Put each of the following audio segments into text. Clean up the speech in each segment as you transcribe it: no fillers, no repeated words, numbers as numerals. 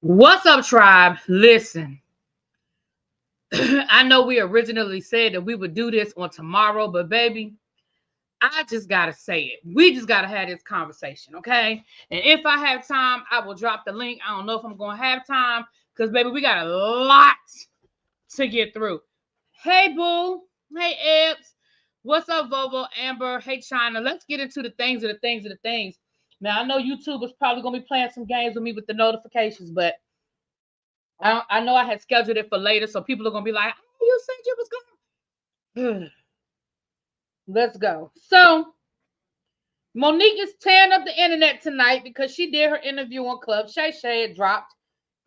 What's up, tribe? Listen, I know we originally said that we would do this on tomorrow, but baby, I just gotta say it. We just gotta have this conversation, okay? And if I have time, I will drop the link. I don't know if I'm gonna have time because, baby, we got a lot to get through. Hey, Boo. Hey, Ebbs. What's up, Vovo, Amber? Hey, China. Let's get into the things of the things of the things. Now, I know YouTube is probably gonna be playing some games with me with the notifications, but I know I had scheduled it for later, so people are gonna be like, "Oh, you said you was going." Let's go. So Monique is tearing up the internet tonight because she did her interview on Club Shay Shay. It dropped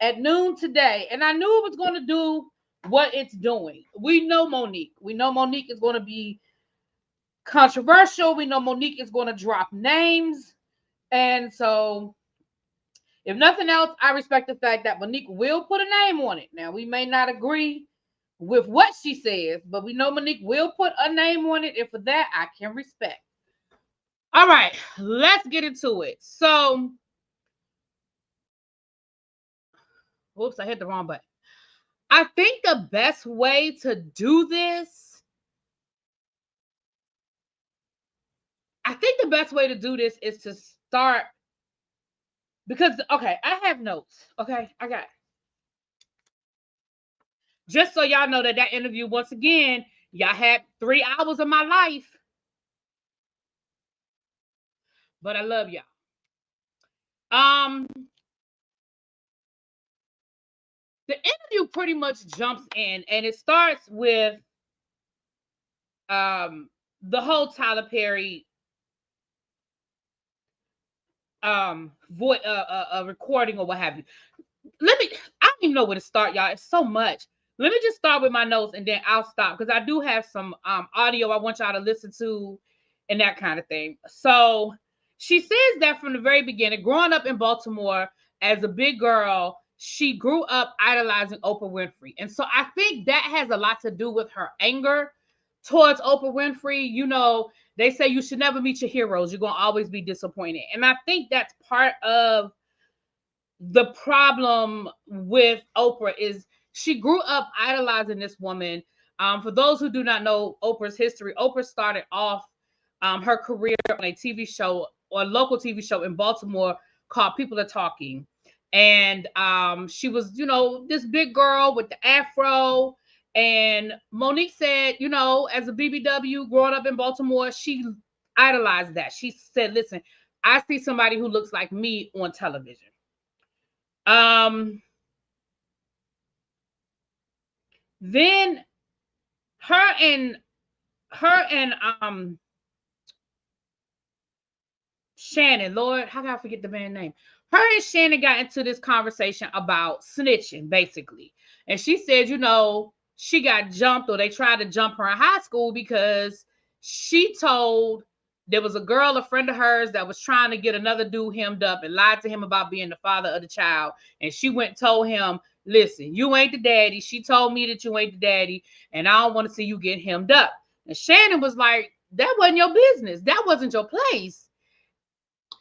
at noon today, and I knew it was going to do what it's doing. We know Monique. We know Monique is going to be controversial. We know Monique is going to drop names, and so if nothing else, I respect the fact that Monique will put a name on it. Now, we may not agree with what she says, but we know Monique will put a name on it, and for that, I can respect. All right, let's get into it. So, whoops, I hit the wrong button. I think the best way to do this, is to start because, okay, I have notes. Okay, I got it. Just so y'all know that interview, once again, y'all had 3 hours of my life, but I love y'all. The interview pretty much jumps in, and it starts with the whole Tyler Perry recording or what have you. I don't even know where to start, y'all. It's so much. Let me just start with my notes and then I'll stop because I do have some audio I want y'all to listen to and that kind of thing. So she says that from the very beginning, growing up in Baltimore as a big girl, she grew up idolizing Oprah Winfrey. And so I think that has a lot to do with her anger towards Oprah Winfrey. You know, they say you should never meet your heroes. You're going to always be disappointed. And I think that's part of the problem with Oprah is she grew up idolizing this woman. For those who do not know Oprah's history, Oprah started off her career on a TV show or a local TV show in Baltimore called People Are Talking. And she was, you know, this big girl with the afro. And Monique said, you know, as a BBW growing up in Baltimore, she idolized that. She said, listen, I see somebody who looks like me on television. Then her and Shannon, Lord, how can I forget the man's name? Her and Shannon got into this conversation about snitching, basically. And she said, you know, she got jumped or they tried to jump her in high school because she told there was a girl, a friend of hers, that was trying to get another dude hemmed up and lied to him about being the father of the child. And she went and told him, listen, you ain't the daddy. She told me that you ain't the daddy, and I don't want to see you get hemmed up. And Shannon was like, that wasn't your business. That wasn't your place.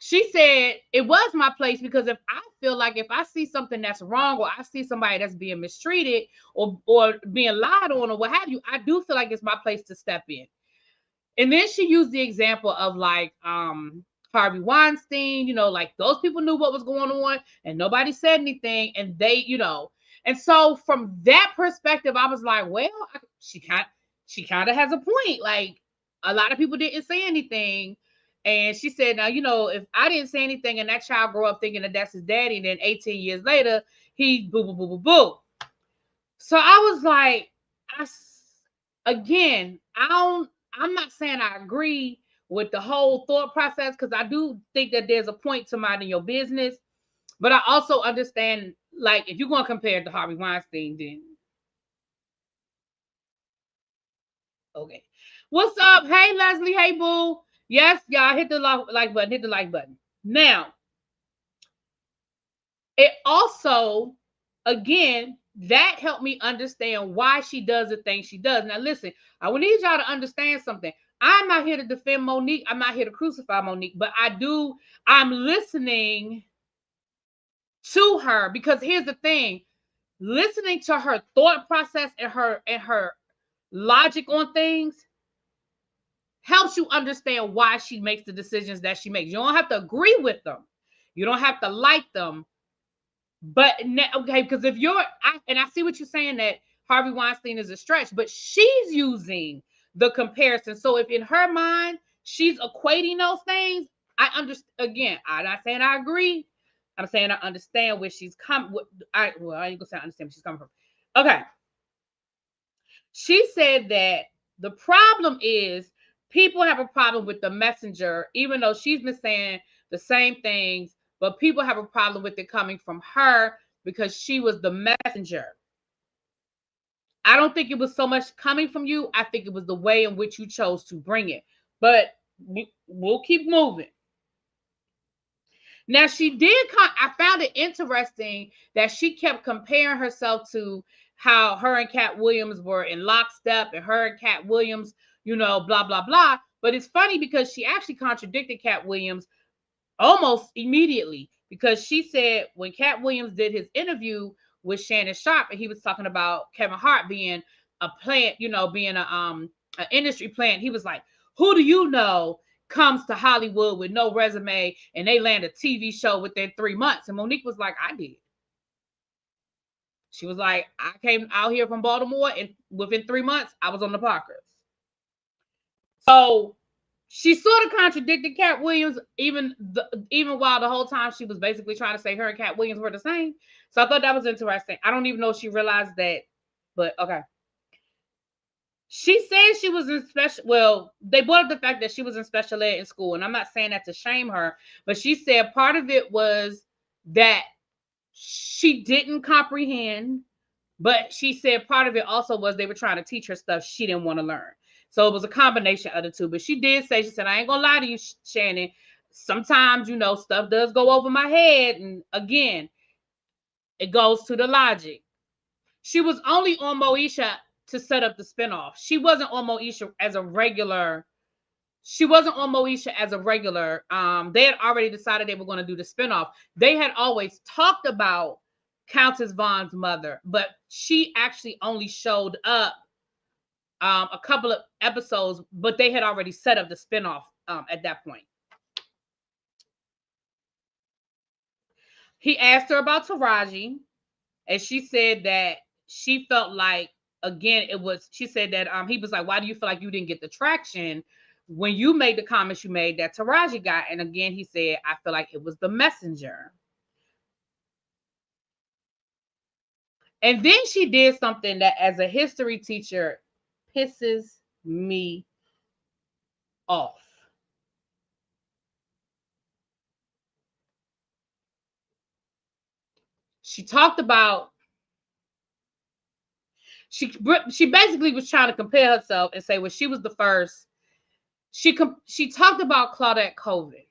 She said it was my place because if I feel like if I see something that's wrong or I see somebody that's being mistreated or being lied on or what have you, I do feel like it's my place to step in. And then she used the example of like Harvey Weinstein, you know, like those people knew what was going on and nobody said anything, and they, you know, and so from that perspective, I was like, well, she kind of has a point. Like a lot of people didn't say anything. And she said, now, you know, if I didn't say anything and that child grew up thinking that that's his daddy, and then 18 years later, he boo, boo, boo, boo, boo. So I was like, I'm not saying I agree with the whole thought process because I do think that there's a point to minding your business. But I also understand, like, if you're going to compare it to Harvey Weinstein, then okay. What's up? Hey, Leslie. Hey, boo. Yes, y'all hit the like button. Hit the like button. Now, it also, again, that helped me understand why she does the things she does. Now, listen, I would need y'all to understand something. I'm not here to defend Monique. I'm not here to crucify Monique, but I'm listening to her, because here's the thing, listening to her thought process and her logic on things helps you understand why she makes the decisions that she makes. You don't have to agree with them. You don't have to like them. But okay, because if I see what you're saying, that Harvey Weinstein is a stretch, but she's using the comparison. So if in her mind she's equating those things, I understand. Again, I'm not saying I agree. I'm saying I understand where she's coming. I ain't gonna say I understand where she's coming from. Okay. She said that the problem is people have a problem with the messenger, even though she's been saying the same things, but people have a problem with it coming from her because she was the messenger. I don't think it was so much coming from you. I think it was the way in which you chose to bring it. But we'll keep moving. Now, I found it interesting that she kept comparing herself to how her and Cat Williams were in lockstep, and her and Cat Williams, blah, blah, blah. But it's funny because she actually contradicted Cat Williams almost immediately, because she said when Cat Williams did his interview with Shannon Sharpe, and he was talking about Kevin Hart being a plant, being an industry plant, he was like, who do you know comes to Hollywood with no resume and they land a TV show within 3 months? And Monique was like, I did. She was like, I came out here from Baltimore and within 3 months I was on the Parkers. So she sort of contradicted Cat Williams, even while the whole time she was basically trying to say her and Cat Williams were the same. So I thought that was interesting. I don't even know if she realized that, but okay. She said she was in special. Well, they brought up the fact that she was in special ed in school, and I'm not saying that to shame her, but she said part of it was that she didn't comprehend, but she said part of it also was they were trying to teach her stuff she didn't want to learn. So it was a combination of the two. But she did say, she said, I ain't gonna lie to you, Shannon. Sometimes, stuff does go over my head. And again, it goes to the logic. She was only on Moesha to set up the spinoff. She wasn't on Moesha as a regular. They had already decided they were going to do the spinoff. They had always talked about Countess Vaughn's mother, but she actually only showed up a couple of episodes, but they had already set up the spinoff at that point. He asked her about Taraji, and she said that she felt like, again, she said that he was like, why do you feel like you didn't get the traction when you made the comments you made that Taraji got? And again, he said, I feel like it was the messenger. And then she did something that, as a history teacher, pisses me off. She talked about, she basically was trying to compare herself and say, well, she was the first. She talked about Claudette Colvin.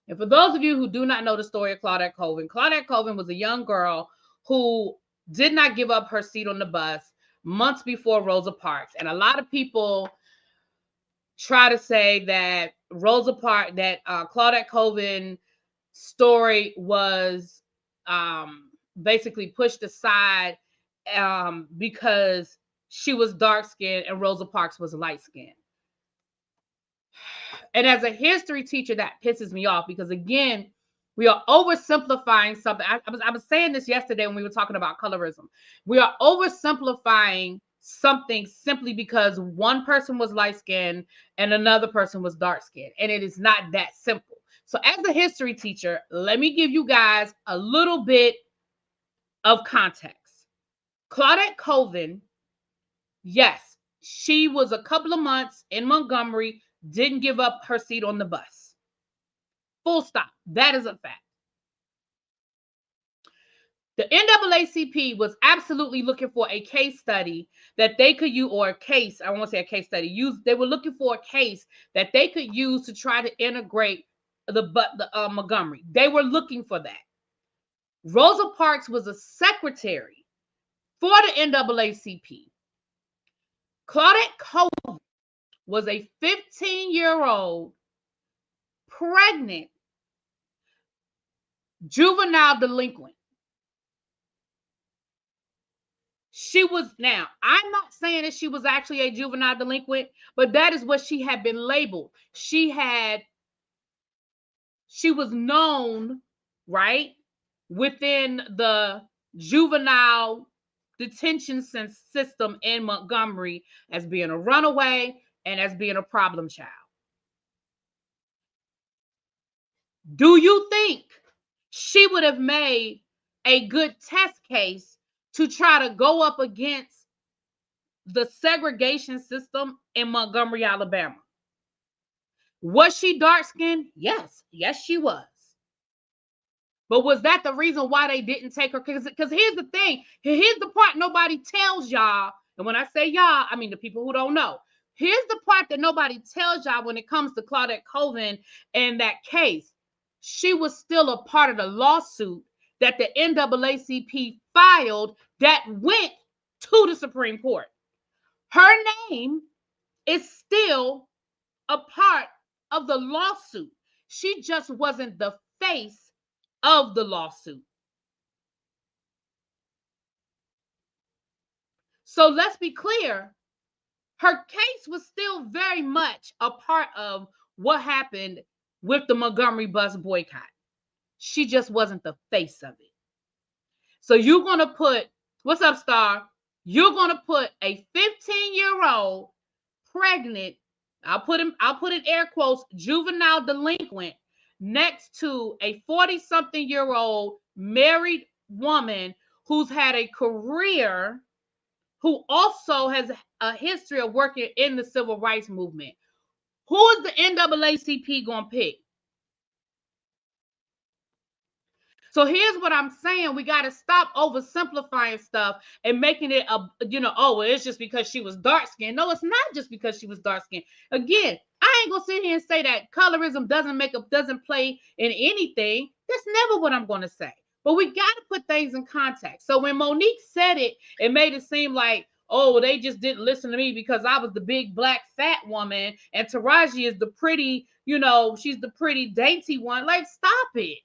And for those of you who do not know the story of Claudette Colvin was a young girl who did not give up her seat on the bus months before Rosa Parks. And a lot of people try to say that Claudette Colvin story was basically pushed aside because she was dark-skinned and Rosa Parks was light-skinned. And as a history teacher, that pisses me off, because again, we are oversimplifying something. I was saying this yesterday when we were talking about colorism. We are oversimplifying something simply because one person was light-skinned and another person was dark-skinned. And it is not that simple. So as a history teacher, let me give you guys a little bit of context. Claudette Colvin, yes, she was a couple of months in Montgomery, didn't give up her seat on the bus. Full stop. That is a fact. The NAACP was absolutely looking for a case study that they could use, or a case, I won't say a case study, they were looking for a case that they could use to try to integrate the Montgomery. They were looking for that. Rosa Parks was a secretary for the NAACP. Claudette Colvin was a 15-year-old pregnant juvenile delinquent. She was, now, I'm not saying that she was actually a juvenile delinquent, but that is what she had been labeled. She was known, right, within the juvenile detention system in Montgomery as being a runaway and as being a problem child. Do you think she would have made a good test case to try to go up against the segregation system in Montgomery, Alabama? Was she dark-skinned? Yes. Yes, she was. But was that the reason why they didn't take her? Because here's the thing. Here's the part nobody tells y'all. And when I say y'all, I mean the people who don't know. Here's the part that nobody tells y'all when it comes to Claudette Colvin and that case. She was still a part of the lawsuit that the NAACP filed that went to the Supreme Court. Her name is still a part of the lawsuit. She just wasn't the face of the lawsuit. So let's be clear. Her case was still very much a part of what happened with the Montgomery bus boycott. She just wasn't the face of it. So you're going to put, what's up, Star? You're going to put a 15-year-old pregnant, I'll put in air quotes, juvenile delinquent next to a 40-something-year-old married woman who's had a career, who also has a history of working in the civil rights movement. Who is the NAACP going to pick? So here's what I'm saying. We got to stop oversimplifying stuff and making it oh, well, it's just because she was dark-skinned. No, it's not just because she was dark-skinned. Again, I ain't gonna sit here and say that colorism doesn't play in anything. That's never what I'm gonna say. But we got to put things in context. So when Monique said it, it made it seem like, oh, they just didn't listen to me because I was the big black fat woman and Taraji is the pretty, she's the pretty dainty one. Like, stop it.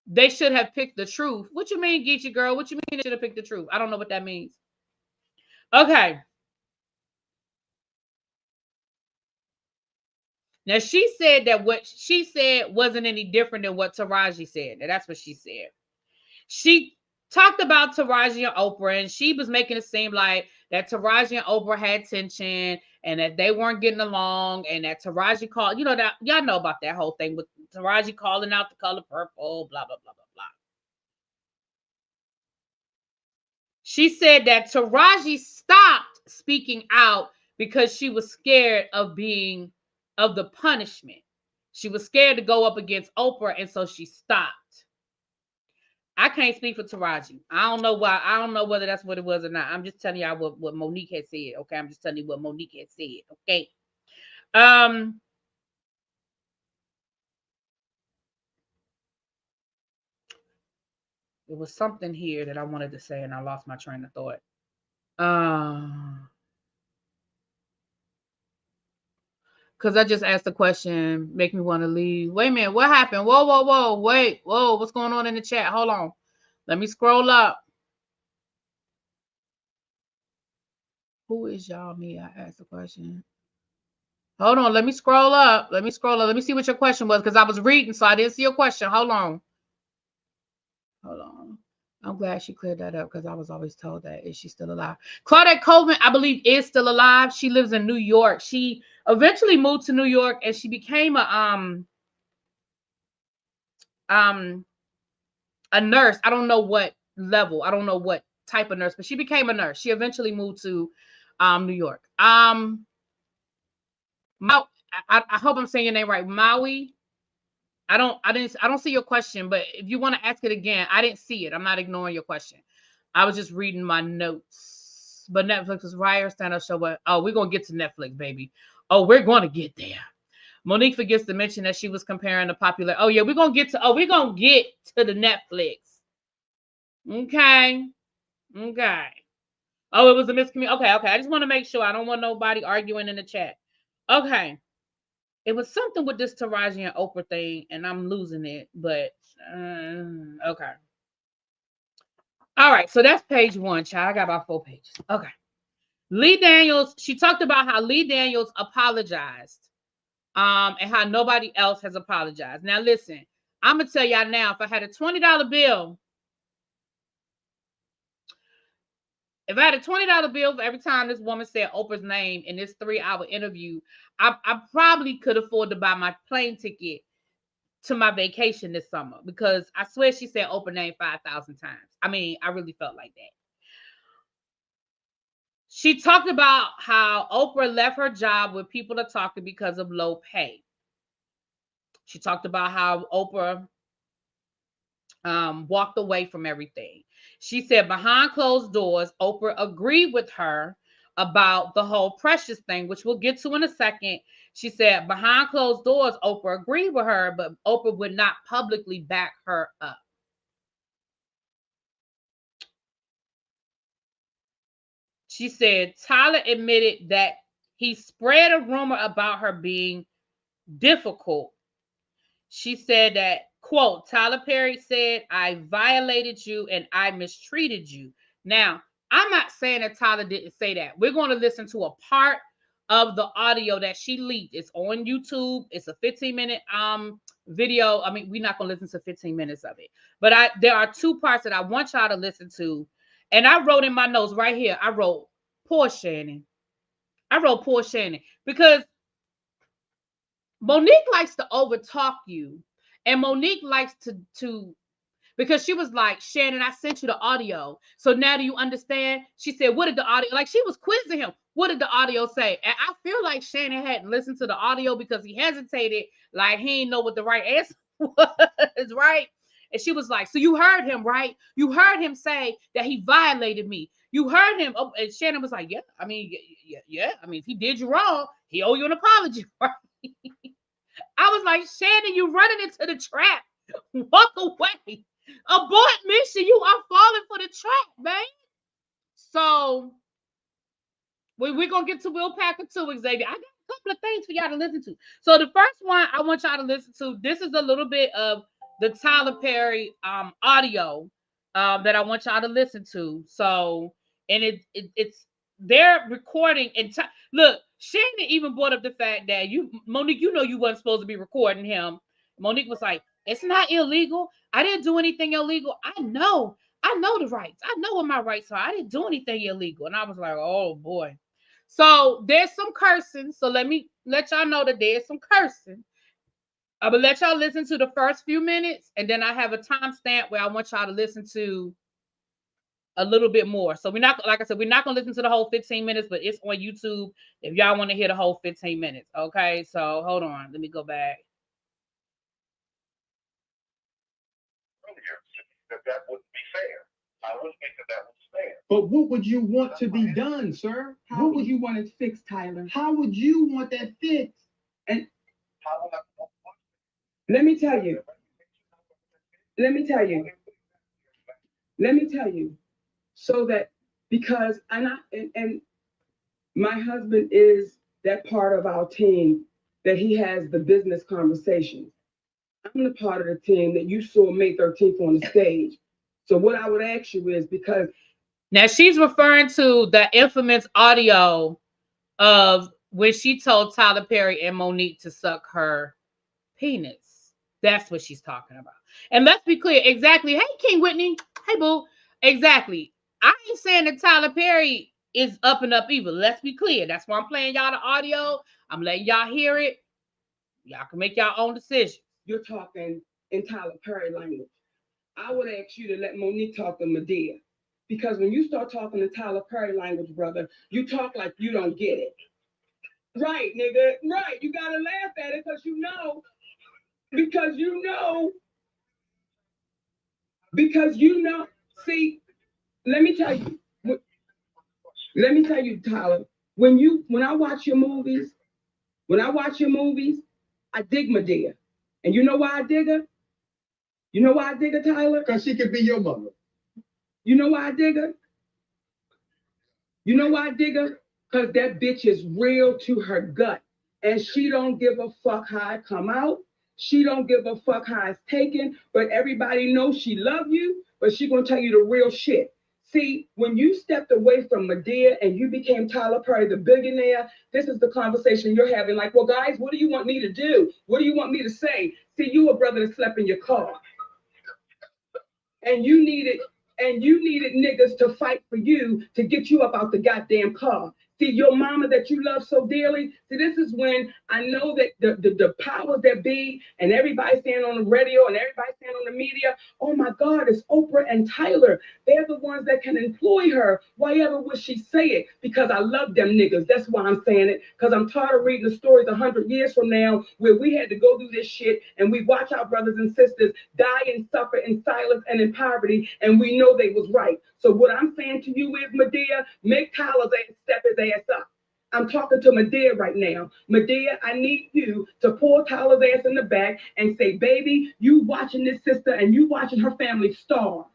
They should have picked the truth. What you mean, Geechee girl? What you mean they should have picked the truth? I don't know what that means. Okay. Now, she said that what she said wasn't any different than what Taraji said. Now, that's what she said. She talked about Taraji and Oprah, and she was making it seem like that Taraji and Oprah had tension and that they weren't getting along, and that Taraji called, that y'all know about that whole thing with Taraji calling out the color purple, blah, blah, blah, blah, blah. She said that Taraji stopped speaking out because she was scared of the punishment. She was scared to go up against Oprah, and so she stopped. I can't speak for Taraji. I don't know why. I don't know whether that's what it was or not. I'm just telling y'all what Monique had said. Okay, I'm just telling you what Monique had said. Okay. There was something here that I wanted to say, and I lost my train of thought. Because I just asked the question, make me want to leave. Wait a minute, what happened? Whoa, wait, what's going on in the chat? Hold on. Let me scroll up. Who is y'all? Me? I asked the question. Hold on, let me scroll up. Let me see what your question was, because I was reading, so I didn't see your question. Hold on. I'm glad she cleared that up, because I was always told that. Is she still alive? Claudette Colvin, I believe, is still alive. She lives in New York. She eventually moved to New York, and she became a nurse. I don't know what level. I don't know what type of nurse, but she became a nurse. She eventually moved to New York. I hope I'm saying your name right. Maui. I don't see your question, but if you want to ask it again, I didn't see it. I'm not ignoring your question. I was just reading my notes. But Netflix was Ryer stand-up show. But we're gonna get to Netflix, baby. Oh, we're gonna get there. Monique forgets to mention that she was comparing the popular. Oh yeah, we're gonna get to the Netflix. Okay. Oh, it was a miscommunication. Okay. I just want to make sure. I don't want nobody arguing in the chat. Okay. It was something with this Taraji and Oprah thing, and I'm losing it. But okay. All right, so that's page one, child. I got about 4 pages. Okay. Lee Daniels, she talked about how Lee Daniels apologized, and how nobody else has apologized. Now, listen, I'm gonna tell y'all now, if I had a $20 bill, if I had a $20 bill for every time this woman said Oprah's name in this 3-hour interview, I probably could afford to buy my plane ticket to my vacation this summer, because I swear she said Oprah name 5,000 times. I mean, I really felt like that. She talked about how Oprah left her job with people to talking because of low pay. She talked about how Oprah walked away from everything. She said behind closed doors, Oprah agreed with her about the whole Precious thing, which we'll get to in a second. She said behind closed doors, Oprah agreed with her, but Oprah would not publicly back her up. She said Tyler admitted that he spread a rumor about her being difficult. She said that, quote, Tyler Perry said, I violated you and I mistreated you. Now, I'm not saying that Tyler didn't say that. We're going to listen to a part of the audio that she leaked. It's on YouTube. It's a 15-minute video. I mean, we're not going to listen to 15 minutes of it. But there are 2 parts that I want y'all to listen to. And I wrote in my notes right here, I wrote, poor Shannon. I wrote poor Shannon because Monique likes to overtalk you. And Monique likes to because she was like, Shannon, I sent you the audio. So now do you understand? She said, what did the audio, like she was quizzing him. What did the audio say? And I feel like Shannon hadn't listened to the audio because he hesitated, like he didn't know what the right answer was, right? And she was like, so you heard him, right? You heard him say that he violated me. You heard him. Oh, and Shannon was like, yeah, I mean, yeah. I mean, if he did you wrong, he owe you an apology, right? I was like, Shannon, you running into the trap. Walk away. Abort mission. You are falling for the trap, man. So we're going to get to Will Packer too, Xavier. I got a couple of things for y'all to listen to. So the first one I want y'all to listen to, this is a little bit of the Tyler Perry audio that I want y'all to listen to. So, and it's they're recording and look, Shannon even brought up the fact that Monique, you know you wasn't supposed to be recording him. Monique was like, it's not illegal. I didn't do anything illegal. I know the rights. I know what my rights are. I didn't do anything illegal. And I was like, oh boy. So there's some cursing. So let me let y'all know that there's some cursing. I'm gonna let y'all listen to the first few minutes, and then I have a timestamp where I want y'all to listen to a little bit more. So we're not, like I said, we're not gonna listen to the whole 15 minutes, but it's on YouTube if y'all want to hear the whole 15 minutes. Okay, so hold on, let me go back. That wouldn't be fair. I would think that was fair. But what would you want to be done, sir? What would you want it fixed, Tyler? How would you want that fixed? And How would I let me tell you. Let me tell you. So that because and my husband is that part of our team that he has the business conversations. I'm the part of the team that you saw May 13th on the stage. So what I would ask you is, because now she's referring to the infamous audio of when she told Tyler Perry and Monique to suck her penis. That's what she's talking about. And let's be clear, exactly. Hey, King Whitney. Hey, boo. Exactly. I ain't saying that Tyler Perry is up and up either. Let's be clear. That's why I'm playing y'all the audio. I'm letting y'all hear it. Y'all can make y'all own decision. you're talking in Tyler Perry language. I would ask you to let Monique talk to Medea. Because when you start talking in Tyler Perry language, brother, you talk like you don't get it. Right, nigga. Right. You gotta laugh at it because you know. See, let me tell you, Tyler. When I watch your movies, I dig Medea. And you know why I dig her? You know why I dig her, Tyler? Because she could be your mother. You know why I dig her? Because that bitch is real to her gut. And she don't give a fuck how it come out. She don't give a fuck how it's taken. But everybody knows she love you, but she gonna tell you the real shit. See, when you stepped away from Medea and you became Tyler Perry, the billionaire, this is the conversation you're having. Like, well, guys, what do you want me to do? What do you want me to say? See, you a brother that slept in your car. And you needed niggas to fight for you to get you up out the goddamn car. See, your mama that you love so dearly. See, this is when I know that the powers that be and everybody saying on the radio and everybody saying on the media, oh my God, it's Oprah and Tyler. They're the ones that can employ her. Why ever would she say it? Because I love them niggas. That's why I'm saying it. Because I'm tired of reading the stories 100 years from now where we had to go through this shit and we watch our brothers and sisters die and suffer in silence and in poverty, and we know they was right. So what I'm saying to you is, Medea, make Tyler's ass step his ass up. I'm talking to Medea right now. Medea, I need you to pull Tyler's ass in the back and say, baby, you watching this sister and you watching her family starve.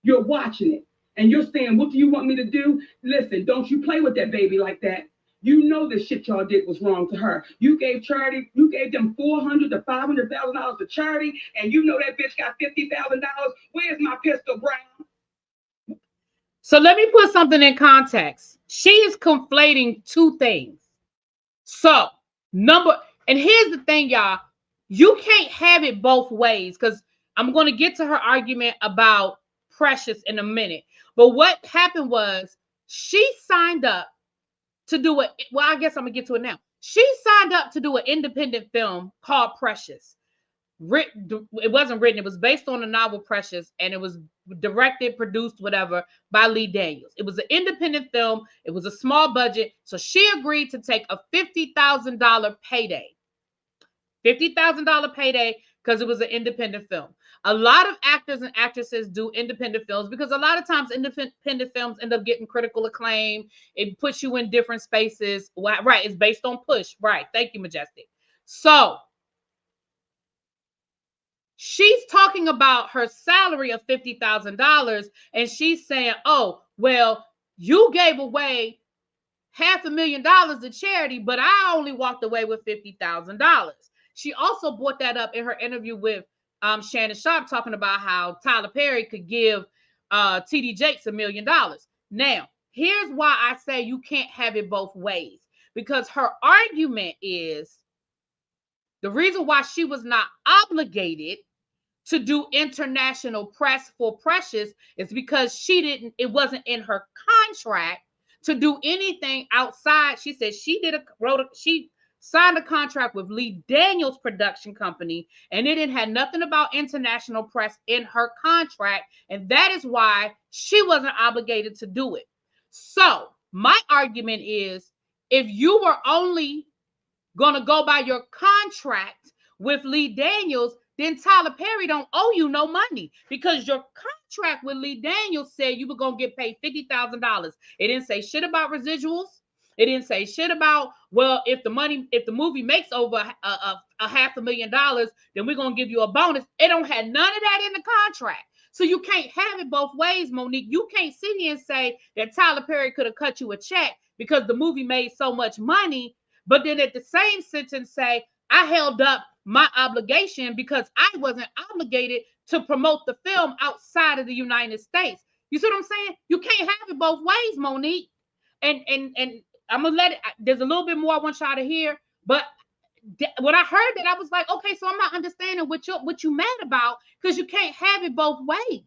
You're watching it. And you're saying, what do you want me to do? Listen, don't you play with that baby like that. You know the shit y'all did was wrong to her. You gave charity, you gave them $400,000 to $500,000 to charity, and you know that bitch got $50,000. Where's my pistol, Brown? So let me put something in context. She is conflating two things. So, and here's the thing, y'all. You can't have it both ways, because I'm going to get to her argument about Precious in a minute. But what happened was she signed up to do it. Well, I guess I'm going to get to it now. She signed up to do an independent film called Precious. It wasn't written. It was based on the novel Precious, and it was directed, produced, whatever, by Lee Daniels. It was an independent film. It was a small budget. So she agreed to take a $50,000 payday. $50,000 payday because it was an independent film. A lot of actors and actresses do independent films because a lot of times independent films end up getting critical acclaim. It puts you in different spaces. Right. It's based on push. Right. Thank you, Majestic. So she's talking about her salary of $50,000, and she's saying, oh, well, you gave away $500,000 to charity, but I only walked away with $50,000. She also brought that up in her interview with Shannon Sharp, talking about how Tyler Perry could give TD Jakes $1 million. Now, here's why I say you can't have it both ways, because her argument is the reason why she was not obligated to do international press for Precious is because it wasn't in her contract to do anything outside. She said she signed a contract with Lee Daniels production company, and it didn't have nothing about international press in her contract. And that is why she wasn't obligated to do it. So my argument is, if you were only going to go by your contract with Lee Daniels, then Tyler Perry don't owe you no money, because your contract with Lee Daniels said you were going to get paid $50,000. It didn't say shit about residuals. It didn't say shit about, well, if the movie makes over a $500,000, then we're going to give you a bonus. It don't have none of that in the contract. So you can't have it both ways, Monique. You can't sit here and say that Tyler Perry could have cut you a check because the movie made so much money, but then at the same sentence say, I held up my obligation because I wasn't obligated to promote the film outside of the United States. You see what I'm saying? You can't have it both ways, Monique. And I'm gonna let it. There's a little bit more I want y'all to hear, but when I heard that, I was like, okay, so I'm not understanding what you mad about, because you can't have it both ways.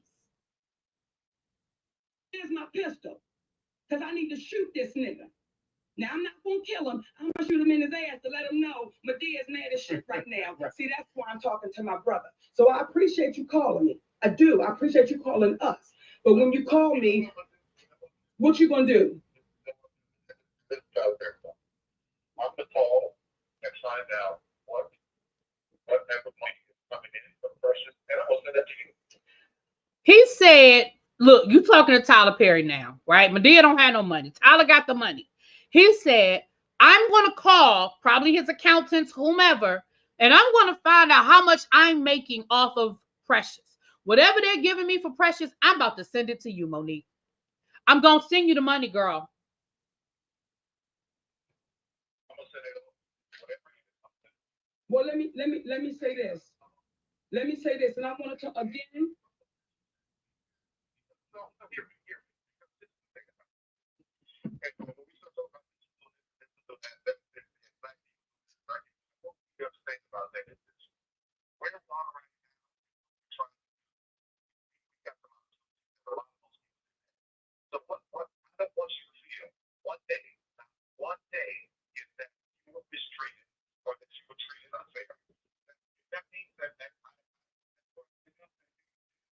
Here's my pistol, because I need to shoot this nigga. Now, I'm not going to kill him. I'm going to shoot him in his ass to let him know Medea's mad as shit right now. See, that's why I'm talking to my brother. So I appreciate you calling me. I do. I appreciate you calling us. But when you call me, what you going to do? On the call and find out what type of money is coming in for the person, and I'll send that to you. He said, look, you talking to Tyler Perry now, right? Medea don't have no money. Tyler got the money. He said, I'm going to call probably his accountants, whomever, and I'm going to find out how much I'm making off of Precious. Whatever they're giving me for Precious, I'm about to send it to you, Monique. I'm going to send you the money, girl. I'm going to send it over. Well, let me say this. Let me say this, and I want to again. So what I want you to feel one day is that you were mistreated or that you were treated unfair. That means that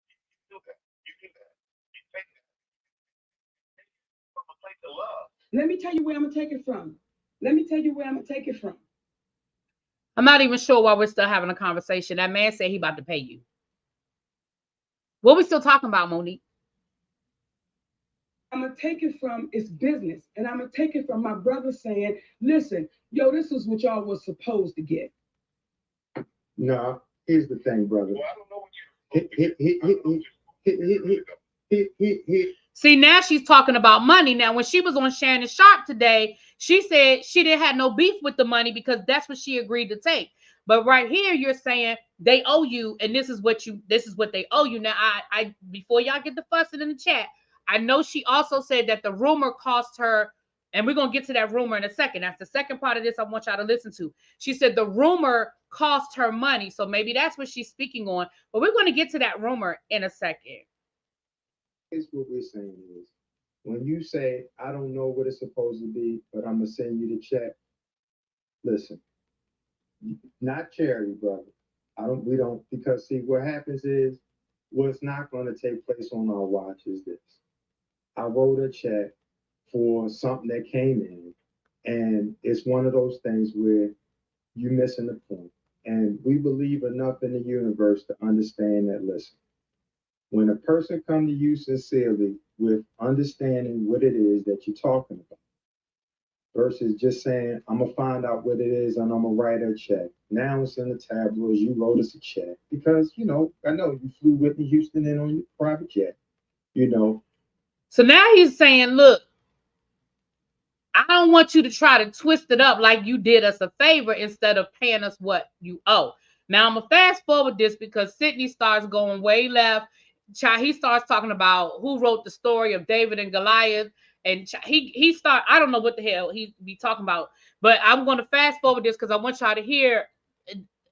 you do that. You take that from a place of love. Let me tell you where I'm gonna take it from. Let me tell you where I'm gonna take it from. I'm not even sure why we're still having a conversation. That man said he about to pay you. What we still talking about, Monique? I'm gonna take it from it's business, and I'm gonna take it from my brother saying, "Listen, yo, this is what y'all was supposed to get." No, here's the thing, brother. Well, I don't know what you. See, now she's talking about money. Now, when she was on Shannon Sharp today, she said she didn't have no beef with the money because that's what she agreed to take. But right here, you're saying they owe you, and this is what they owe you. Now, I before y'all get the fussing in the chat, I know she also said that the rumor cost her, and we're gonna get to that rumor in a second. That's the second part of this I want y'all to listen to. She said the rumor cost her money, so maybe that's what she's speaking on. But we're gonna get to that rumor in a second. Here's what we're saying is, when you say, I don't know what it's supposed to be, but I'm gonna send you the check. Listen, not charity, brother. We don't, because see, what happens is, what's not gonna take place on our watch is this. I wrote a check for something that came in, and it's one of those things where you're missing the point. And we believe enough in the universe to understand that, listen, when a person comes to you sincerely with understanding what it is that you're talking about, versus just saying, I'm going to find out what it is and I'm going to write a check. Now it's in the tabloids, you wrote us a check. Because, I know you flew Whitney Houston in on your private jet, So now he's saying, look, I don't want you to try to twist it up like you did us a favor instead of paying us what you owe. Now I'm going to fast forward this because Sydney starts going way left. He starts talking about who wrote the story of David and Goliath. And I don't know what the hell he be talking about, but I'm going to fast forward this because I want y'all to hear.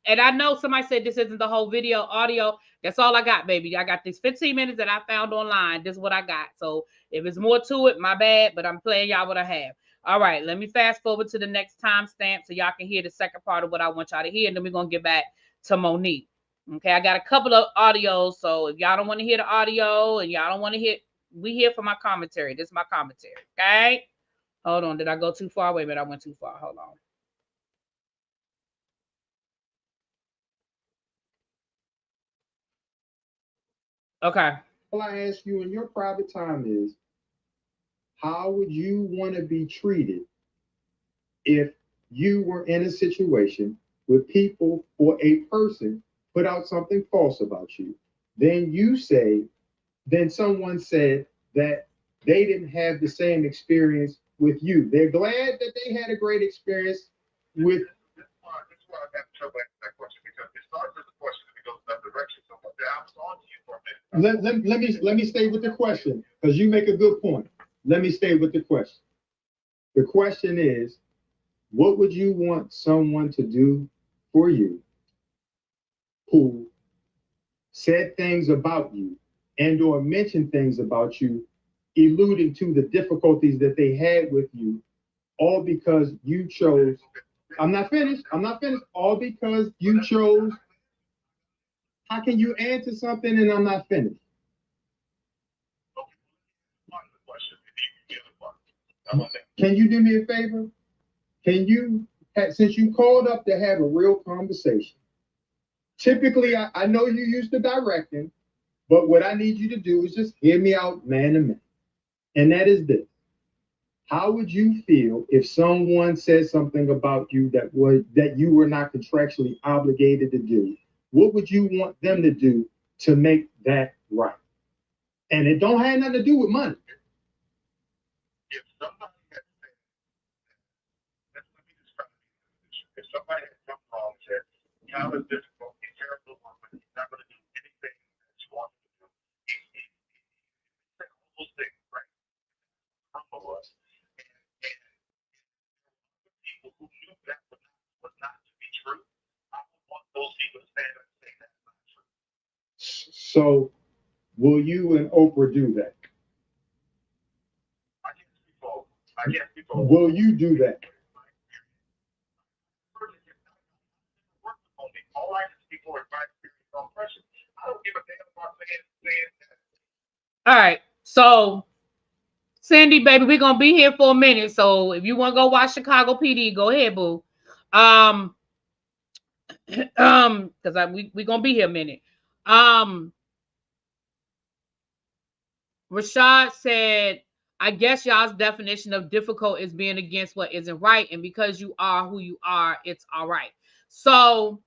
And I know somebody said this isn't the whole video, audio. That's all I got, baby. I got these 15 minutes that I found online. This is what I got. So if it's more to it, my bad, but I'm playing y'all what I have. All right, let me fast forward to the next timestamp so y'all can hear the second part of what I want y'all to hear. And then we're going to get back to Monique. Okay, I got a couple of audios. So if y'all don't want to hear the audio and y'all don't want to hear, we here for my commentary. This is my commentary. Okay, hold on. Did I go too far? Wait a minute, I went too far. Hold on. Okay. All I ask you in your private time is, how would you want to be treated if you were in a situation where people or a person put out something false about you? Then someone said that they didn't have the same experience with you. They're glad that they had a great experience with. This is why I have trouble answering that question, because it starts as a question and it goes in that direction. So I was on to you for a minute. Let me stay with the question, because you make a good point. Let me stay with the question. The question is, what would you want someone to do for you who said things about you and or mentioned things about you, alluding to the difficulties that they had with you, all because you chose. I'm not finished. All because you chose. How can you answer something and I'm not finished? Can you do me a favor? Can you, since you called up to have a real conversation, typically I know you're used to directing, but what I need you to do is just hear me out man to man. And that is this. How would you feel if someone said something about you that you were not contractually obligated to do? What would you want them to do to make that right? And it don't have nothing to do with money. If somebody had said, let me describe it. If somebody had come along and said, Tyler's difficult. He's terrible woman. He's not going to do anything that you want him to do. He said all those things, right? Humble us. And people who knew that was not to be true. I don't want those people to stand up and say that's not true. So, will you and Oprah do that? I can't speak for Oprah. I can't speak for Oprah. Will you do that? All I can speak for is my experience on pressure. I don't give a damn about saying that. All right. So, Cindy, baby, we're gonna be here for a minute. So if you want to go watch Chicago PD, go ahead, boo. Because we gonna be here a minute. Rashad said, I guess y'all's definition of difficult is being against what isn't right, and because you are who you are, it's all right. So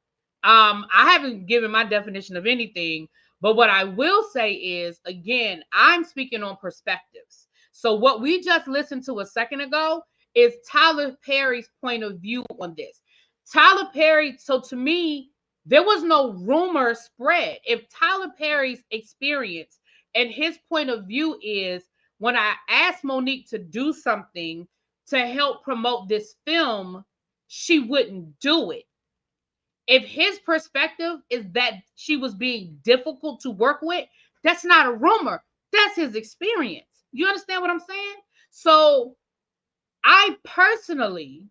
I haven't given my definition of anything, but what I will say is, again, I'm speaking on perspectives. So what we just listened to a second ago is Tyler Perry's point of view on this. Tyler Perry, so to me, there was no rumor spread. If Tyler Perry's experience and his point of view is, when I asked Monique to do something to help promote this film, she wouldn't do it. If his perspective is that she was being difficult to work with, that's not a rumor. That's his experience. You understand what I'm saying? So I personally,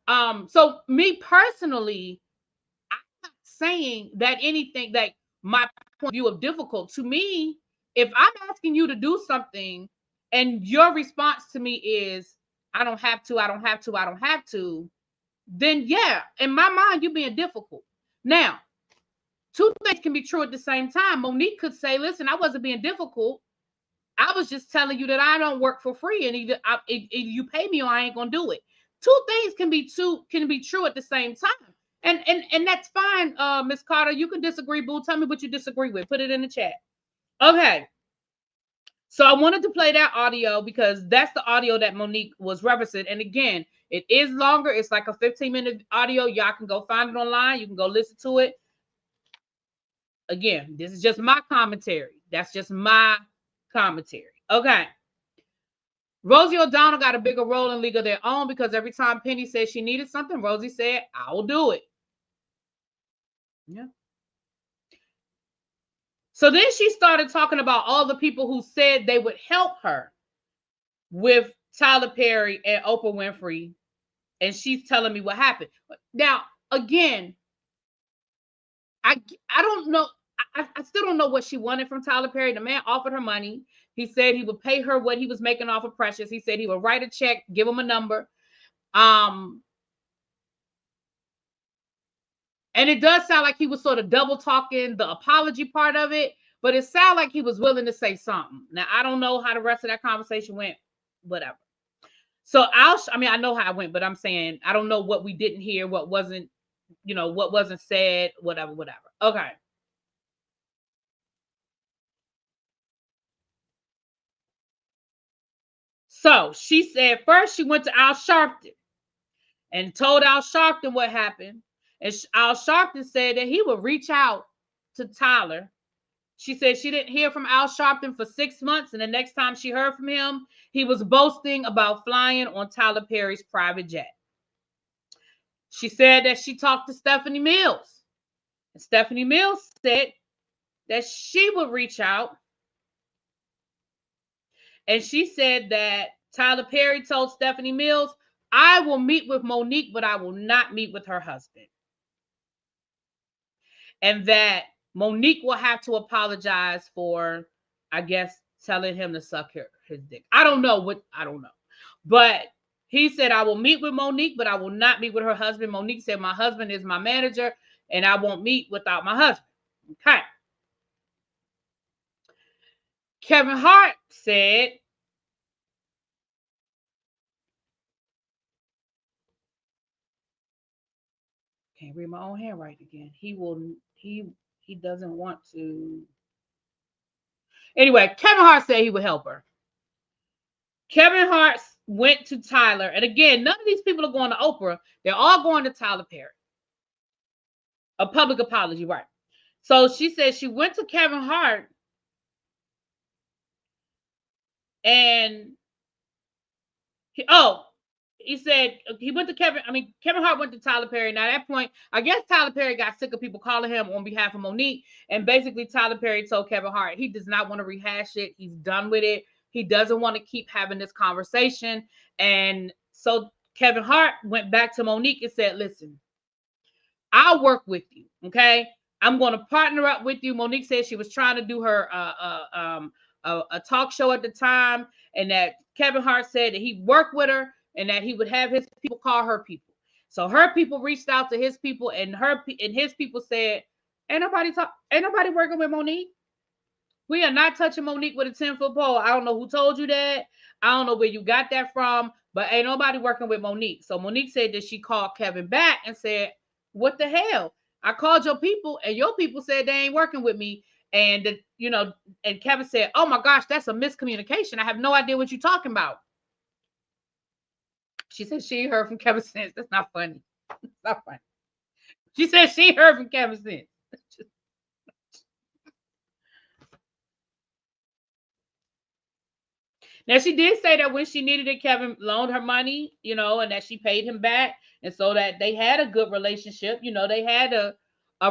so me personally, I'm not saying that anything, like my point of view of difficult to me, if I'm asking you to do something and your response to me is, I don't have to, I don't have to, I don't have to, then yeah, in my mind, you're being difficult. Now, two things can be true at the same time. Monique could say, listen, I wasn't being difficult. I was just telling you that I don't work for free, and either you pay me or I ain't gonna do it. Two things can be true at the same time. And that's fine, Miss Carter. You can disagree, boo. Tell me what you disagree with. Put it in the chat. Okay. So I wanted to play that audio because that's the audio that Monique was referencing. And again, it is longer. It's like a 15-minute audio. Y'all can go find it online. You can go listen to it. Again, this is just my commentary. That's just my commentary. Okay. Rosie O'Donnell got a bigger role in League of Their Own because every time Penny said she needed something, Rosie said, I will do it. Yeah. So then she started talking about all the people who said they would help her with Tyler Perry and Oprah Winfrey. And she's telling me what happened. Now, again, I don't know. I still don't know what she wanted from Tyler Perry. The man offered her money. He said he would pay her what he was making off of Precious. He said he would write a check, give him a number. And it does sound like he was sort of double talking the apology part of it, but it sounded like he was willing to say something. Now, I don't know how the rest of that conversation went, whatever. So I know how it went, but I'm saying I don't know what we didn't hear, what wasn't, what wasn't said, whatever. Okay. So she said first she went to Al Sharpton and told Al Sharpton what happened. And Al Sharpton said that he would reach out to Tyler. She said she didn't hear from Al Sharpton for 6 months. And the next time she heard from him, he was boasting about flying on Tyler Perry's private jet. She said that she talked to Stephanie Mills. And Stephanie Mills said that she would reach out. And she said that Tyler Perry told Stephanie Mills, I will meet with Monique, but I will not meet with her husband. And that Monique will have to apologize for, I guess, telling him to suck his dick. I don't know. But he said, I will meet with Monique, but I will not meet with her husband. Monique said, my husband is my manager, and I won't meet without my husband. Okay. Kevin Hart said, can't read my own handwriting again. He doesn't want to. Anyway, Kevin Hart said he would help her. Kevin Hart went to Tyler. And again, none of these people are going to Oprah. They're all going to Tyler Perry. A public apology, right? So she said she went to Kevin Hart and he said he went to Kevin Hart went to Tyler Perry. Now at that point, I guess Tyler Perry got sick of people calling him on behalf of Monique. And basically Tyler Perry told Kevin Hart he does not want to rehash it. He's done with it. He doesn't want to keep having this conversation. And so Kevin Hart went back to Monique and said, listen, I'll work with you. Okay. I'm going to partner up with you. Monique said she was trying to do her a talk show at the time, and that Kevin Hart said that he'd work with her and that he would have his people call her people. So her people reached out to his people, and his people said, ain't nobody working with Monique. We are not touching Monique with a 10-foot pole. I don't know who told you that. I don't know where you got that from, but ain't nobody working with Monique. So Monique said that she called Kevin back and said, what the hell? I called your people and your people said they ain't working with me. And, and Kevin said, oh my gosh, that's a miscommunication. I have no idea what you're talking about. She said she heard from Kevin since. That's not funny. It's not funny. She said she heard from Kevin since. Now, she did say that when she needed it, Kevin loaned her money, and that she paid him back. And so that they had a good relationship. They had a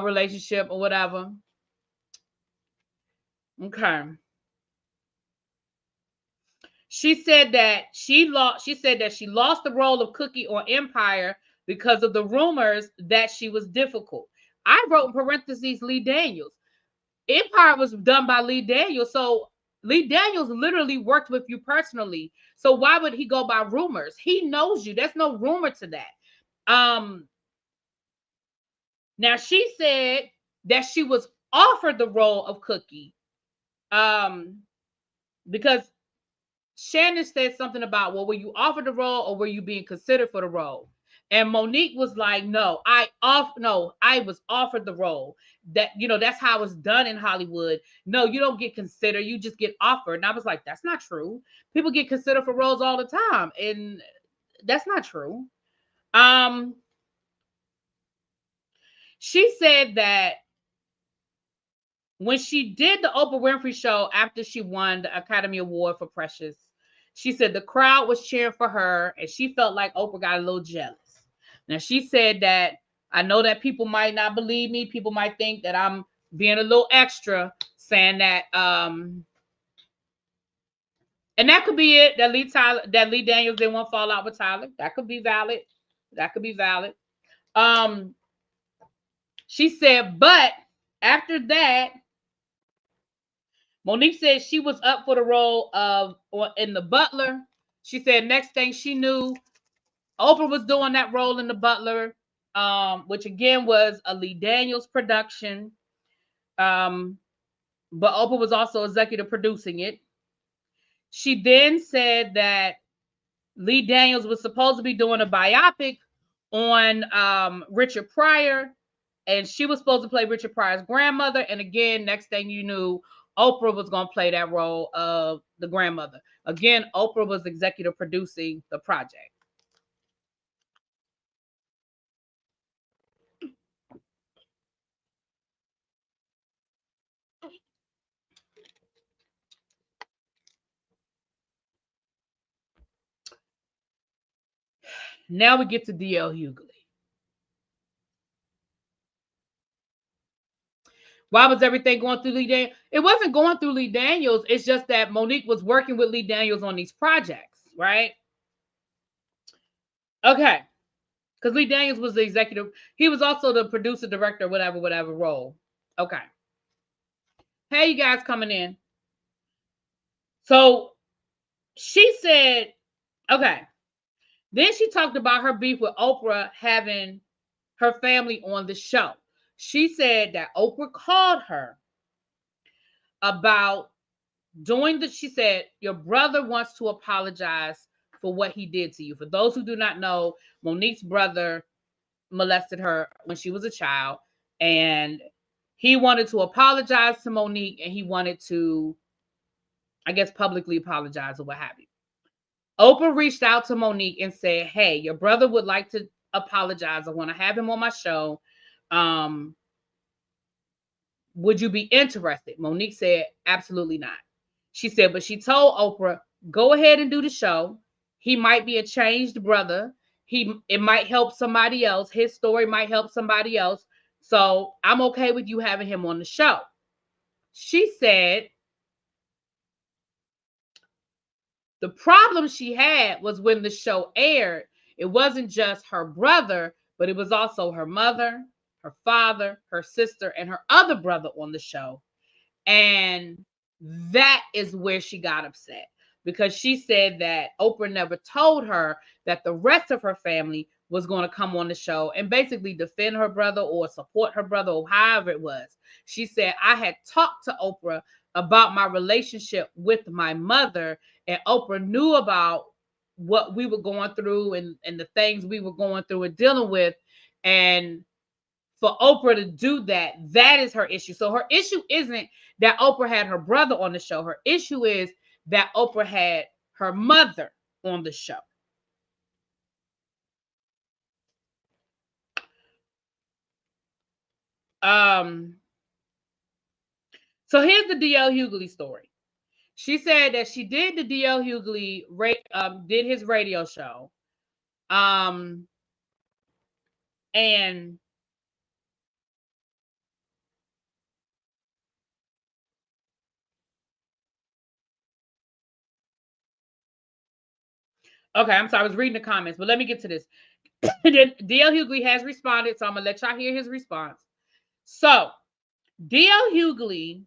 relationship or whatever. Okay. She said that she lost the role of Cookie on Empire because of the rumors that she was difficult. I wrote in parentheses Lee Daniels. Empire was done by Lee Daniels. So Lee Daniels literally worked with you personally. So why would he go by rumors? He knows you. There's no rumor to that. Now she said that she was offered the role of Cookie. Because Shannon said something about, well, were you offered the role or were you being considered for the role? And Monique was like, no, I was offered the role. That, that's how it's done in Hollywood. No, you don't get considered. You just get offered. And I was like, that's not true. People get considered for roles all the time. And that's not true. She said that when she did the Oprah Winfrey show after she won the Academy Award for Precious, she said the crowd was cheering for her and she felt like Oprah got a little jealous. Now, she said that I know that people might not believe me. People might think that I'm being a little extra, saying that, and that could be it, that Lee Daniels didn't want to fall out with Tyler. That could be valid. She said, but after that, Monique said she was up for the role in The Butler. She said next thing she knew, Oprah was doing that role in The Butler, which again was a Lee Daniels production. But Oprah was also executive producing it. She then said that Lee Daniels was supposed to be doing a biopic on Richard Pryor, and she was supposed to play Richard Pryor's grandmother. And again, next thing you knew, Oprah was going to play that role of the grandmother. Again, Oprah was executive producing the project. Now we get to D.L. Hughley. Why was everything going through Lee Daniels? It wasn't going through Lee Daniels. It's just that Monique was working with Lee Daniels on these projects, right? Okay. Because Lee Daniels was the executive. He was also the producer, director, whatever role. Okay. Hey, you guys coming in. So she said, okay. Then she talked about her beef with Oprah having her family on the show. She said that Oprah called her about she said, your brother wants to apologize for what he did to you. For those who do not know, Monique's brother molested her when she was a child, and he wanted to apologize to Monique, and he wanted to, I guess, publicly apologize or what have you. Oprah reached out to Monique and said, "Hey, your brother would like to apologize. I want to have him on my show. Um, would you be interested?" Monique said, "Absolutely not." She said, but she told Oprah, "Go ahead and do the show. He might be a changed brother. It might help somebody else. His story might help somebody else. So I'm okay with you having him on the show." She said the problem she had was when the show aired, it wasn't just her brother, but it was also her mother, her father, her sister, and her other brother on the show. And that is where she got upset, because she said that Oprah never told her that the rest of her family was going to come on the show and basically defend her brother or support her brother, or however it was. She said, "I had talked to Oprah about my relationship with my mother, and Oprah knew about what we were going through and the things we were going through and dealing with. And for Oprah to do that, that is her issue." So her issue isn't that Oprah had her brother on the show. Her issue is that Oprah had her mother on the show. So here's the DL Hughley story. She said that she did the DL Hughley did his radio show. And okay, I'm sorry, I was reading the comments, but let me get to this. DL Hughley has responded, so I'm gonna let y'all hear his response. So DL Hughley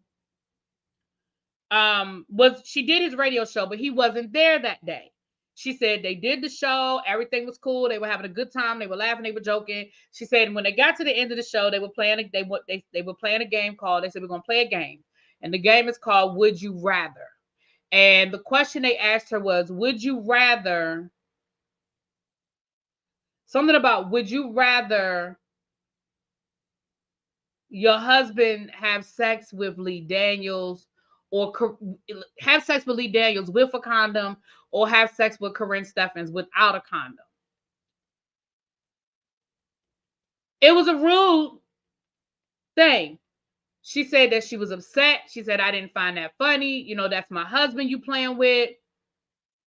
she did his radio show, but he wasn't there that day. She said they did the show, everything was cool, they were having a good time, they were laughing, they were joking. She said when they got to the end of the show, they were playing a game called, they said, "We're gonna play a game, and the game is called Would You Rather." And the question they asked her was, would you rather something about, would you rather your husband have sex with Lee Daniels, or have sex with Lee Daniels with a condom, or have sex with Corinne Steffens without a condom? It was a rude thing. She said that she was upset. She said, "I didn't find that funny. You know, that's my husband you playing with.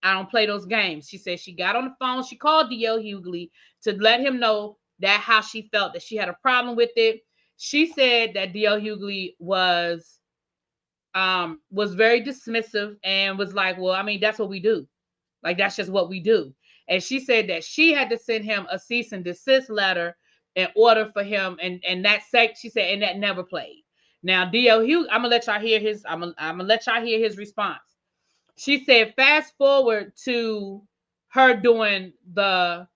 I don't play those games." She said she got on the phone. She called DL Hughley to let him know that how she felt, that she had a problem with it. She said that DL Hughley was very dismissive and was like, "Well, I mean, that's what we do. Like, that's just what we do." And she said that she had to send him a cease and desist letter in order for him, and that she said, and that never played. Now, DL Hughley, I'm gonna let y'all hear his. I'm gonna let y'all hear his response. She said, fast forward to her doing the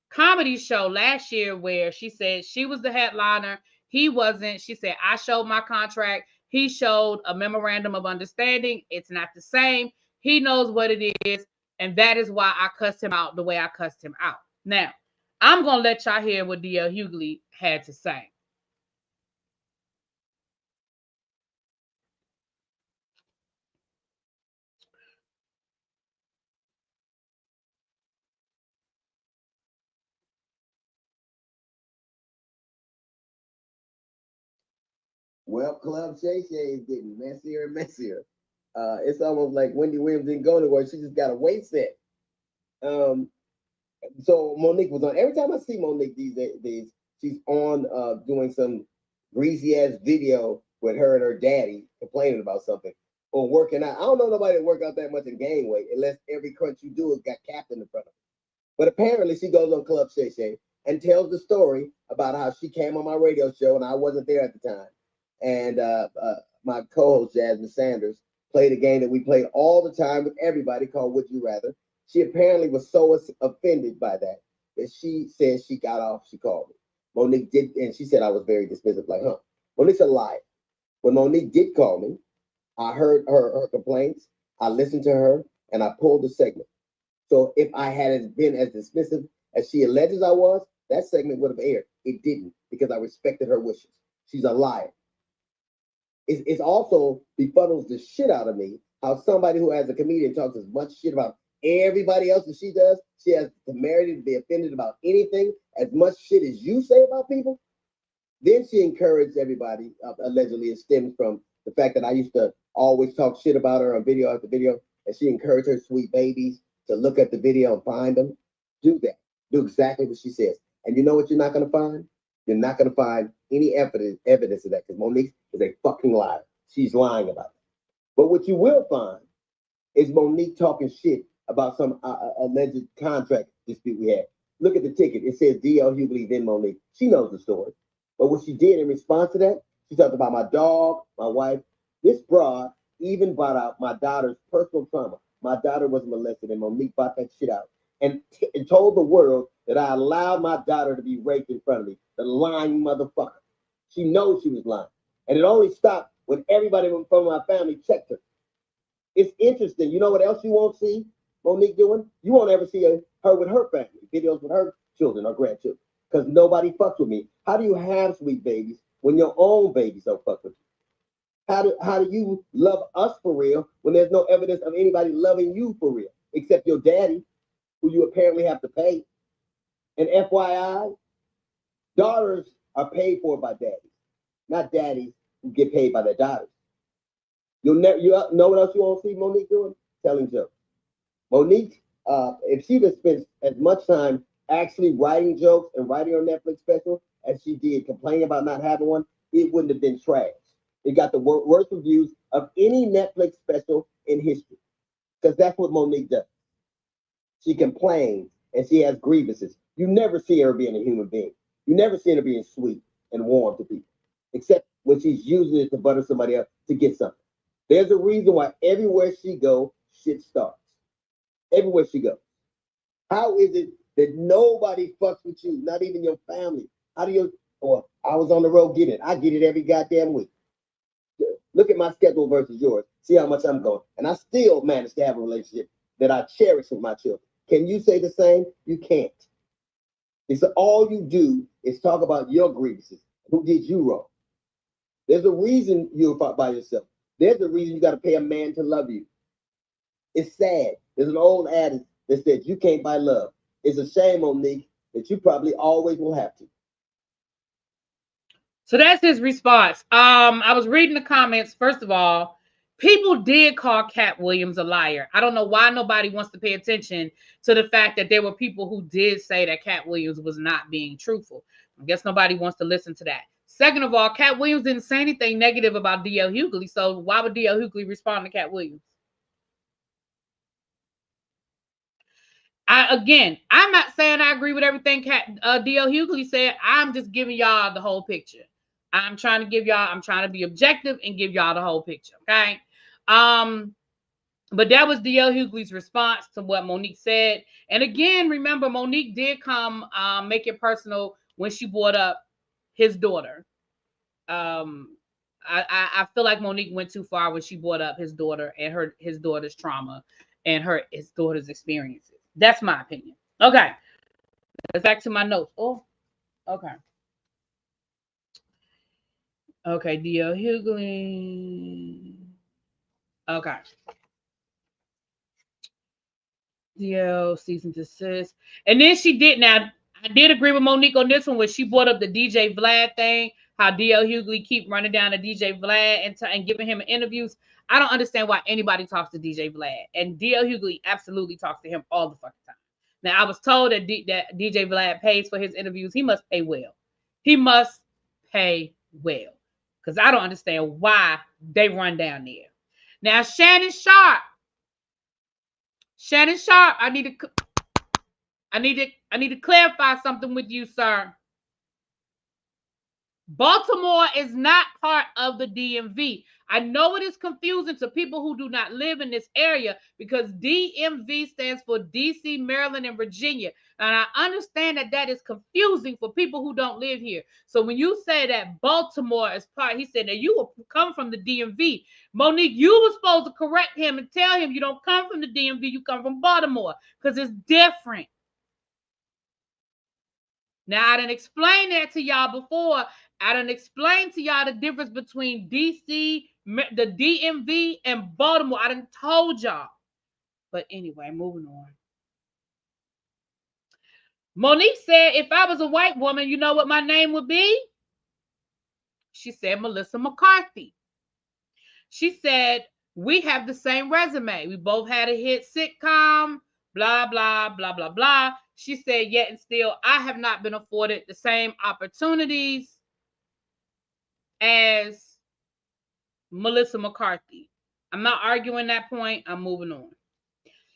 comedy show last year, where she said she was the headliner, he wasn't. She said, "I showed my contract, he showed a memorandum of understanding. It's not the same. He knows what it is, and that is why I cussed him out the way I cussed him out." Now, I'm going to let y'all hear what DL Hughley had to say. Well, Club Shay Shay is getting messier and messier. It's almost like Wendy Williams didn't go nowhere. She just got a weight set. So Monique was on. Every time I see Monique these days, she's on doing some greasy ass video with her and her daddy complaining about something or working out. I don't know nobody that work out that much and gain weight unless every crunch you do has got Captain in front of it. But apparently she goes on Club Shay Shay and tells the story about how she came on my radio show and I wasn't there at the time. And my co-host Jasmine Sanders played a game that we played all the time with everybody called Would You Rather. She apparently was so offended by that she said she got off. She called me. Monique did, and she said I was very dismissive, like, huh? Monique's a liar. When Monique did call me, I heard her complaints. I listened to her, and I pulled the segment. So if I had been as dismissive as she alleges I was, that segment would have aired. It didn't, because I respected her wishes. She's a liar. It's also befuddles the shit out of me how somebody who, as a comedian, talks as much shit about everybody else that she does, she has the temerity to be offended about anything, as much shit as you say about people. Then she encouraged everybody, allegedly it stems from the fact that I used to always talk shit about her on video after video, and she encouraged her sweet babies to look at the video and find them. Do that. Do exactly what she says. And you know what you're not going to find? You're not going to find any evidence of that, because Monique is a fucking liar. She's lying about it. But what you will find is Monique talking shit about some alleged contract dispute we had. Look at the ticket. It says D.L. Hughley, then Monique. She knows the story. But what she did in response to that, she talked about my dog, my wife. This broad even brought out my daughter's personal trauma. My daughter was molested, and Monique brought that shit out and told the world that I allowed my daughter to be raped in front of me. The lying motherfucker. She knows she was lying. And it only stopped when everybody from my family checked her. It's interesting. You know what else you won't see Monique doing? You won't ever see her with her family, videos with her children or grandchildren, because nobody fucks with me. How do you have sweet babies when your own babies don't fuck with you? How do you love us for real when there's no evidence of anybody loving you for real, except your daddy, who you apparently have to pay? And FYI, daughters are paid for by daddies, not daddies who get paid by their daughters. You know what else you won't see Monique doing? Telling jokes. Monique, if she just spent as much time actually writing jokes and writing her Netflix special as she did complaining about not having one, it wouldn't have been trash. It got the worst reviews of any Netflix special in history, because that's what Monique does. She complains and she has grievances. You never see her being a human being. You never see her being sweet and warm to people, except when she's using it to butter somebody up to get something. There's a reason why everywhere she goes, shit starts. Everywhere she goes. How is it that nobody fucks with you, not even your family? How do you, or I was on the road getting it. I get it every goddamn week. Look at my schedule versus yours. See how much I'm going. And I still manage to have a relationship that I cherish with my children. Can you say the same? You can't. It's all you do is talk about your grievances. Who did you wrong? There's a reason you're by yourself. There's a reason you got to pay a man to love you. It's sad. There's an old adage that says you can't buy love. It's a shame, Monique, that you probably always will have to. So that's his response. I was reading the comments. First of all, people did call Cat Williams a liar. I don't know why nobody wants to pay attention to the fact that there were people who did say that Cat Williams was not being truthful. I guess nobody wants to listen to that. Second of all, Cat Williams didn't say anything negative about D.L. Hughley, so why would D.L. Hughley respond to Cat Williams? I'm not saying I agree with everything D.L. Hughley said. I'm just giving y'all the whole picture. I'm trying to be objective and give y'all the whole picture, okay? But that was D.L. Hughley's response to what Monique said. And again, remember, Monique did come make it personal when she brought up his daughter. I feel like Monique went too far when she brought up his daughter and his daughter's trauma and his daughter's experiences. That's my opinion. Okay. Let's back to my notes. Oh, okay. Okay, D.L. Hughley. Okay. D.L. cease and desist. And then she did. Now, I did agree with Monique on this one when she brought up the DJ Vlad thing, how D.L. Hughley keep running down to DJ Vlad and giving him interviews. I don't understand why anybody talks to DJ Vlad. And D.L. Hughley absolutely talks to him all the fucking time. Now, I was told that DJ Vlad pays for his interviews. He must pay well. He must pay well. Because I don't understand why they run down there. Now, Shannon Sharp, I need to clarify something with you, sir. Baltimore is not part of the DMV. I know it is confusing to people who do not live in this area because DMV stands for DC, Maryland, and Virginia. And I understand that is confusing for people who don't live here. So when you say that Baltimore is part, he said that you will come from the DMV. Monique, you were supposed to correct him and tell him you don't come from the DMV, you come from Baltimore because it's different. Now, I didn't explain that to y'all before. I done explained to y'all the difference between DC, the DMV, and Baltimore. I done told y'all. But anyway, moving on. Monique said, if I was a white woman, you know what my name would be? She said, Melissa McCarthy. She said, we have the same resume. We both had a hit sitcom, blah, blah, blah, blah, blah. She said, yet and still, I have not been afforded the same opportunities as Melissa McCarthy. I'm not arguing that point. I'm moving on.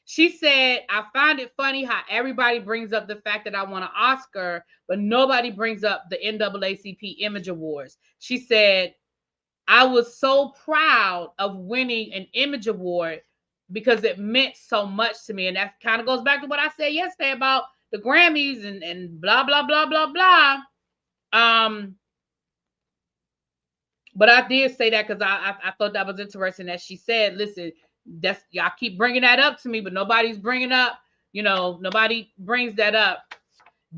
She said, I find it funny how everybody brings up the fact that I won an Oscar, but nobody brings up the NAACP Image Awards. She said, I was so proud of winning an Image Award because it meant so much to me. And that kind of goes back to what I said yesterday about the Grammys and blah, blah, blah, blah, blah. But I did say that because I thought that was interesting that she said, listen, that's y'all keep bringing that up to me, but nobody's bringing up, nobody brings that up.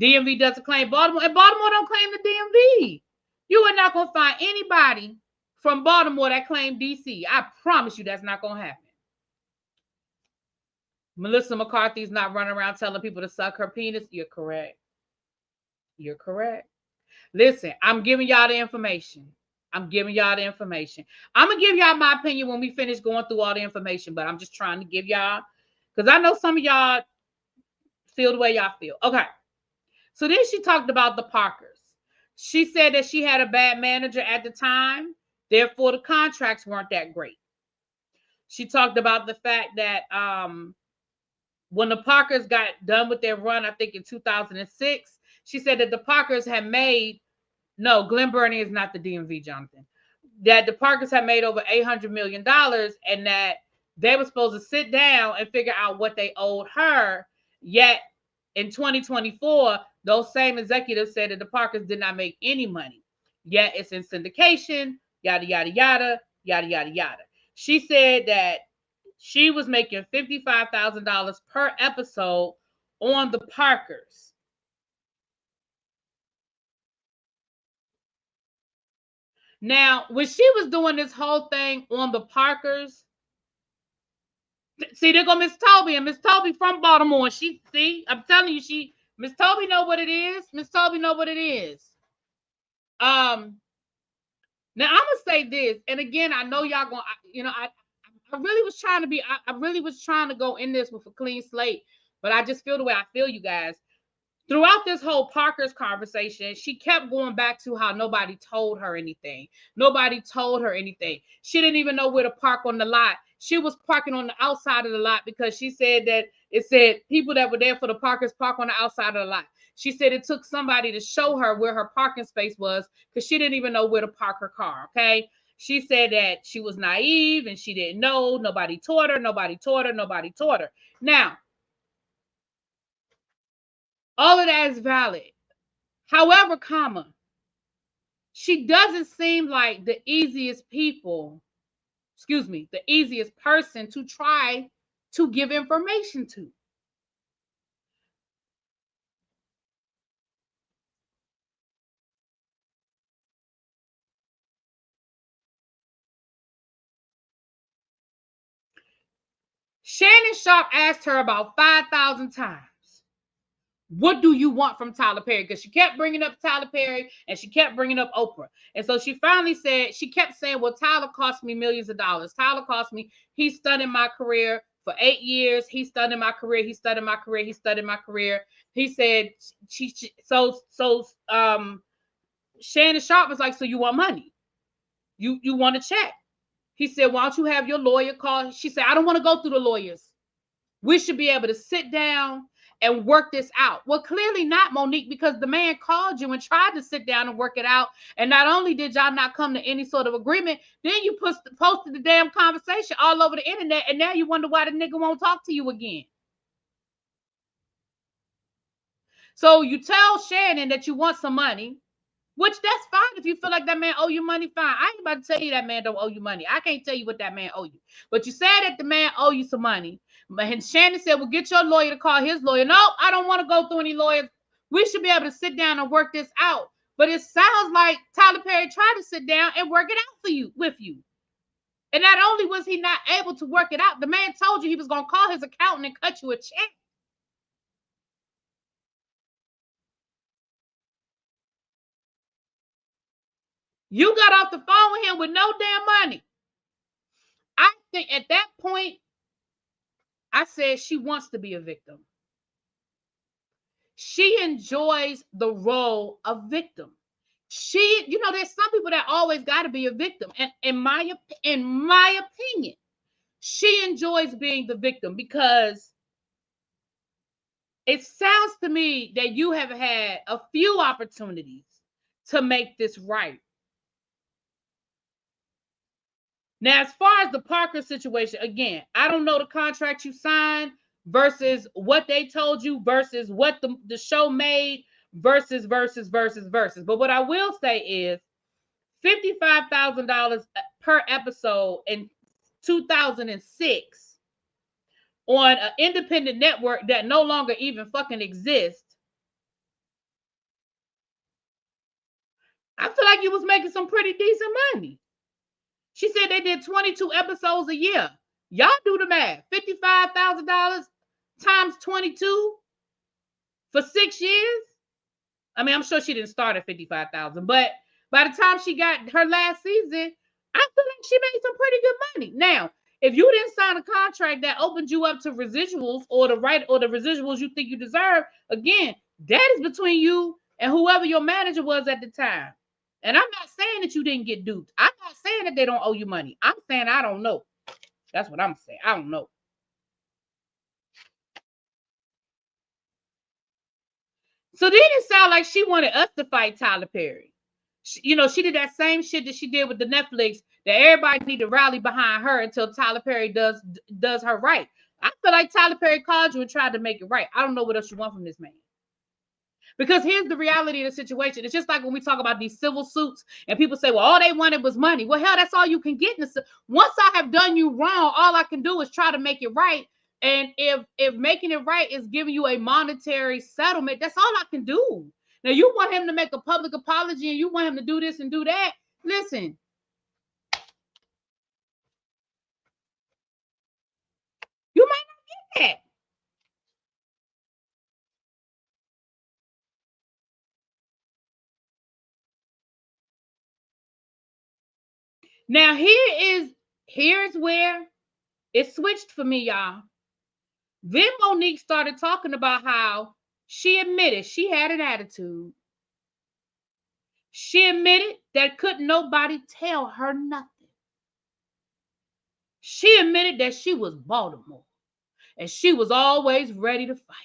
DMV doesn't claim Baltimore, and Baltimore don't claim the DMV. You are not going to find anybody from Baltimore that claim DC. I promise you that's not going to happen. Melissa McCarthy's not running around telling people to suck her penis. You're correct. You're correct. Listen, I'm giving y'all the information. I'm giving y'all the information. I'm going to give y'all my opinion when we finish going through all the information, but I'm just trying to give y'all, because I know some of y'all feel the way y'all feel. Okay. So then she talked about the Parkers. She said that she had a bad manager at the time. Therefore, the contracts weren't that great. She talked about the fact that when the Parkers got done with their run, I think in 2006, she said that the Parkers had made, no, Glen Burnie is not the DMV, Jonathan, that the Parkers had made over $800 million and that they were supposed to sit down and figure out what they owed her. Yet in 2024, those same executives said that the Parkers did not make any money. Yet it's in syndication, yada, yada, yada, yada, yada, yada. She said that she was making $55,000 per episode on the Parkers. Now, when she was doing this whole thing on the Parkers, see, there go Miss Toby, and Miss Toby from Baltimore. I'm telling you, Miss Toby know what it is. Miss Toby know what it is. Now I'm gonna say this, and again, I know y'all gonna, I really was trying to I really was trying to go in this with a clean slate, but I just feel the way I feel, you guys. Throughout this whole Parker's conversation, she kept going back to how nobody told her anything. Nobody told her anything. She didn't even know where to park on the lot. She was parking on the outside of the lot because she said that it said people that were there for the Parkers park on the outside of the lot. She said it took somebody to show her where her parking space was because she didn't even know where to park her car, okay? She said that she was naive and she didn't know. Nobody taught her. Nobody taught her. Nobody taught her. Now, all of that is valid. However, she doesn't seem like the easiest person to try to give information to. Shannon Sharpe asked her about 5,000 times, what do you want from Tyler Perry? Because she kept bringing up Tyler Perry and she kept bringing up Oprah. And so she finally said, she kept saying, well, Tyler cost me millions of dollars. Tyler cost me, he studied my career for 8 years. He studied my career. He studied my career. He studied my career. He said, Shannon Sharpe was like, so you want money? You want a check? He said, why don't you have your lawyer call? She said, I don't want to go through the lawyers. We should be able to sit down and work this out. Well, clearly not, Monique, because the man called you and tried to sit down and work it out. And not only did y'all not come to any sort of agreement, then you posted the damn conversation all over the internet. And now you wonder why the nigga won't talk to you again. So you tell Shannon that you want some money, which that's fine. If you feel like that man owe you money, fine. I ain't about to tell you that man don't owe you money. I can't tell you what that man owe you. But you said that the man owe you some money. And Shannon said, well, get your lawyer to call his lawyer. No, I don't want to go through any lawyers. We should be able to sit down and work this out. But it sounds like Tyler Perry tried to sit down and work it out with you. And not only was he not able to work it out, the man told you he was going to call his accountant and cut you a check. You got off the phone with him with no damn money. I think at that point, I said she wants to be a victim. She enjoys the role of victim. She, you know, there's some people that always got to be a victim. And in my opinion, she enjoys being the victim because it sounds to me that you have had a few opportunities to make this right. Now, as far as the Parker situation, again, I don't know the contract you signed versus what they told you versus what the show made versus. But what I will say is $55,000 per episode in 2006 on an independent network that no longer even fucking exists. I feel like you was making some pretty decent money. She said they did 22 episodes a year. Y'all do the math. $55,000 times 22 for 6 years. I mean, I'm sure she didn't start at 55,000, but by the time she got her last season, I feel like she made some pretty good money. Now, if you didn't sign a contract that opened you up to residuals or the residuals you think you deserve, again, that is between you and whoever your manager was at the time. And I'm not saying that you didn't get duped. I'm not saying that they don't owe you money. I'm saying I don't know. That's what I'm saying. I don't know. So then it sounded like she wanted us to fight Tyler Perry. She did that same shit that she did with the Netflix, that everybody need to rally behind her until Tyler Perry does her right. I feel like Tyler Perry called you and tried to make it right. I don't know what else you want from this man. Because here's the reality of the situation. It's just like when we talk about these civil suits and people say, well, all they wanted was money. Well, hell, that's all you can get. Once I have done you wrong, all I can do is try to make it right. And if making it right is giving you a monetary settlement, that's all I can do. Now, you want him to make a public apology and you want him to do this and do that. Listen. You might not get that. Now, here's where it switched for me, y'all. Then Monique started talking about how she admitted she had an attitude. She admitted that couldn't nobody tell her nothing. She admitted that she was Baltimore and she was always ready to fight.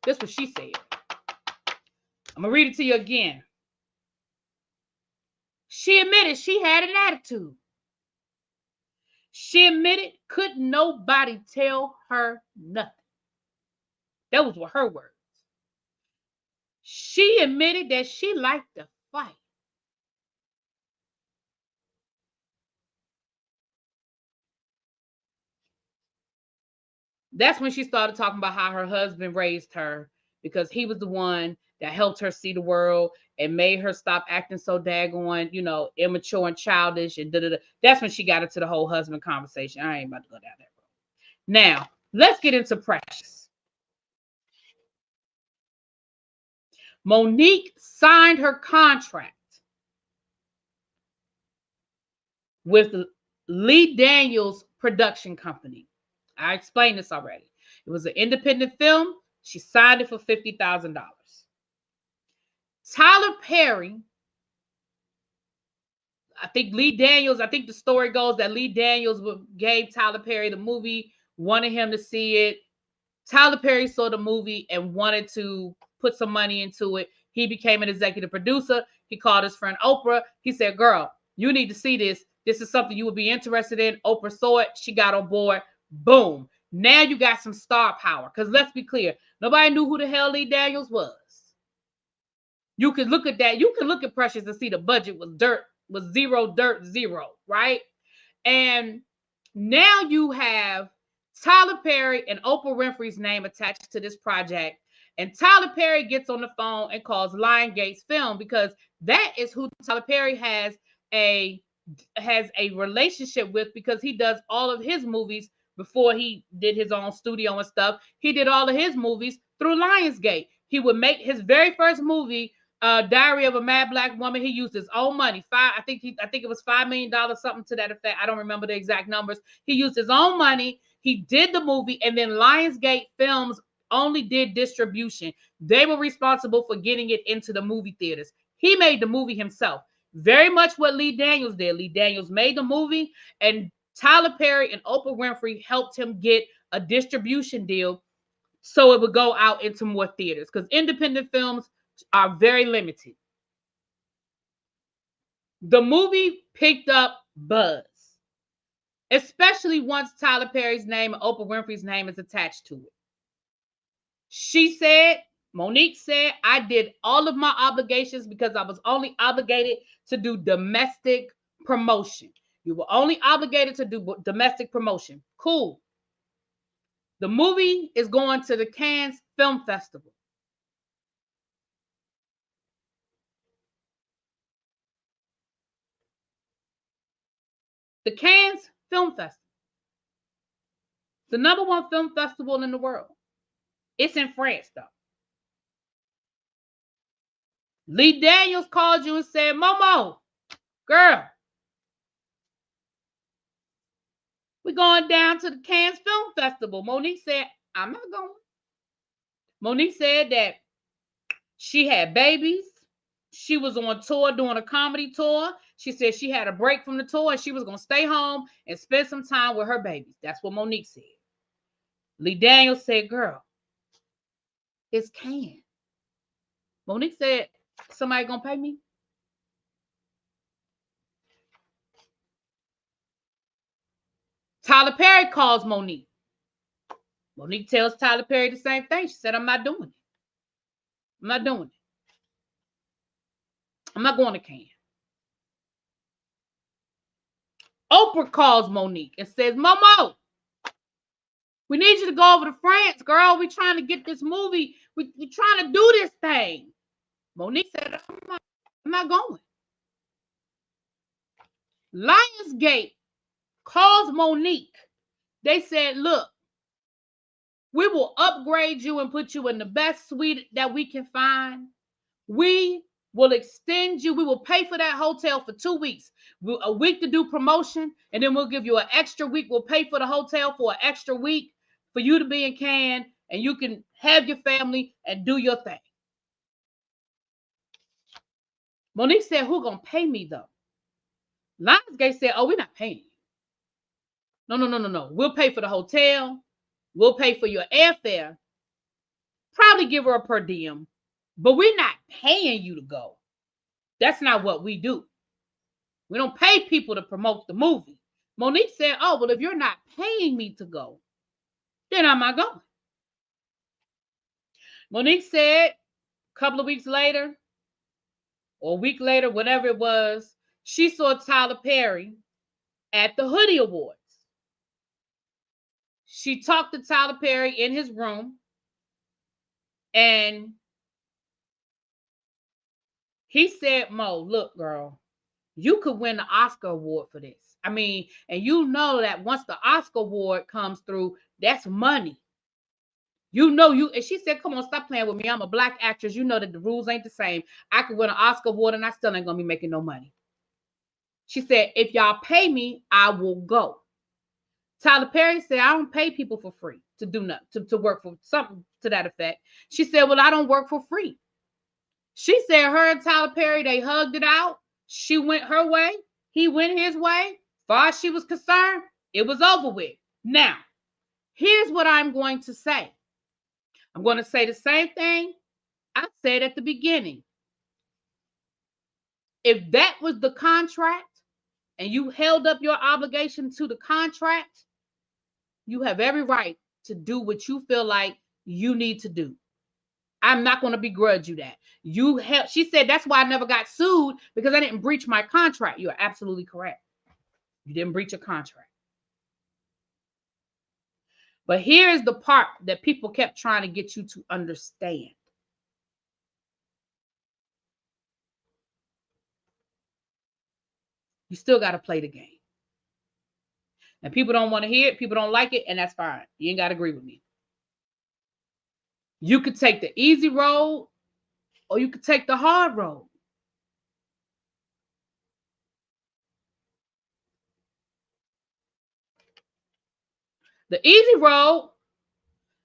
That's what she said. I'm going to read it to you again. She admitted she had an attitude. She admitted couldn't nobody tell her nothing. That was her words. She admitted that she liked to fight. That's when she started talking about how her husband raised her because he was the one that helped her see the world and made her stop acting so daggone, immature and childish and da-da-da. That's when she got into the whole husband conversation. I ain't about to go down that road. Now, let's get into Precious. Monique signed her contract with Lee Daniels production company. I explained this already. It was an independent film. She signed it for $50,000. Tyler Perry, I think the story goes that Lee Daniels gave Tyler Perry the movie, wanted him to see it. Tyler Perry saw the movie and wanted to put some money into it. He became an executive producer. He called his friend Oprah. He said, girl, you need to see this. This is something you would be interested in. Oprah saw it. She got on board. Boom. Now you got some star power. Because let's be clear, nobody knew who the hell Lee Daniels was. You could look at that. You can look at Precious and see the budget was zero, right? And now you have Tyler Perry and Oprah Winfrey's name attached to this project. And Tyler Perry gets on the phone and calls Lionsgate's Film, because that is who Tyler Perry has a relationship with, because he does all of his movies before he did his own studio and stuff. He did all of his movies through Lionsgate. He would make his very first movie, Diary of a Mad Black Woman. He used his own money. I think it was $5 million, something to that effect. I don't remember the exact numbers. He used his own money. He did the movie, and then Lionsgate Films only did distribution. They were responsible for getting it into the movie theaters. He made the movie himself. Very much what Lee Daniels did. Lee Daniels made the movie, and Tyler Perry and Oprah Winfrey helped him get a distribution deal so it would go out into more theaters, because independent films are very limited. The movie picked up buzz, especially once Tyler Perry's name and Oprah Winfrey's name is attached to it. Monique said, I did all of my obligations because I was only obligated to do domestic promotion. You were only obligated to do domestic promotion. Cool. The movie is going to the Cannes Film Festival. The Cannes Film Festival. The #1 film festival in the world. It's in France, though. Lee Daniels called you and said, Momo, girl, we're going down to the Cannes Film Festival. Monique said, I'm not going. Monique said that she had babies. She was on tour doing a comedy tour. She said she had a break from the tour and she was going to stay home and spend some time with her babies. That's what Monique said. Lee Daniels said, girl, it's Cannes. Monique said, somebody going to pay me? Tyler Perry calls Monique. Monique tells Tyler Perry the same thing. She said, I'm not doing it. I'm not doing it. I'm not going to Cannes. Oprah calls Monique and says, Momo, we need you to go over to France, girl. We're trying to get this movie. We're trying to do this thing. Monique said, I'm not going. Lionsgate calls Monique. They said, look, we will upgrade you and put you in the best suite that we can find. We will extend you. We will pay for that hotel for 2 weeks. A week to do promotion, and then we'll give you an extra week. We'll pay for the hotel for an extra week for you to be in Cannes, and you can have your family and do your thing. Monique said, who gonna pay me though? Lionsgate said, oh, we're not paying you. No. We'll pay for the hotel. We'll pay for your airfare. Probably give her a per diem, but we're not paying you to go. That's not what we do. We don't pay people to promote the movie. Monique said, oh, well, if you're not paying me to go, then I'm not going. Monique said a couple of weeks later, or a week later, whatever it was, she saw Tyler Perry at the Hoodie Awards. She talked to Tyler Perry in his room, and he said, Mo, look, girl, you could win the Oscar award for this. I mean, and you know that once the Oscar award comes through, that's money. You know, and she said, come on, stop playing with me. I'm a black actress. You know that the rules ain't the same. I could win an Oscar award and I still ain't going to be making no money. She said, if y'all pay me, I will go. Tyler Perry said, I don't pay people for free to do nothing, to work for something to that effect. She said, well, I don't work for free. She said her and Tyler Perry, they hugged it out. She went her way. He went his way. As far as she was concerned, it was over with. Now, here's what I'm going to say. I'm going to say the same thing I said at the beginning. If that was the contract and you held up your obligation to the contract, you have every right to do what you feel like you need to do. I'm not going to begrudge you that. She said, that's why I never got sued, because I didn't breach my contract. You are absolutely correct. You didn't breach a contract. But here's the part that people kept trying to get you to understand. You still got to play the game. And people don't want to hear it. People don't like it. And that's fine. You ain't got to agree with me. You could take the easy road or you could take the hard road. The easy road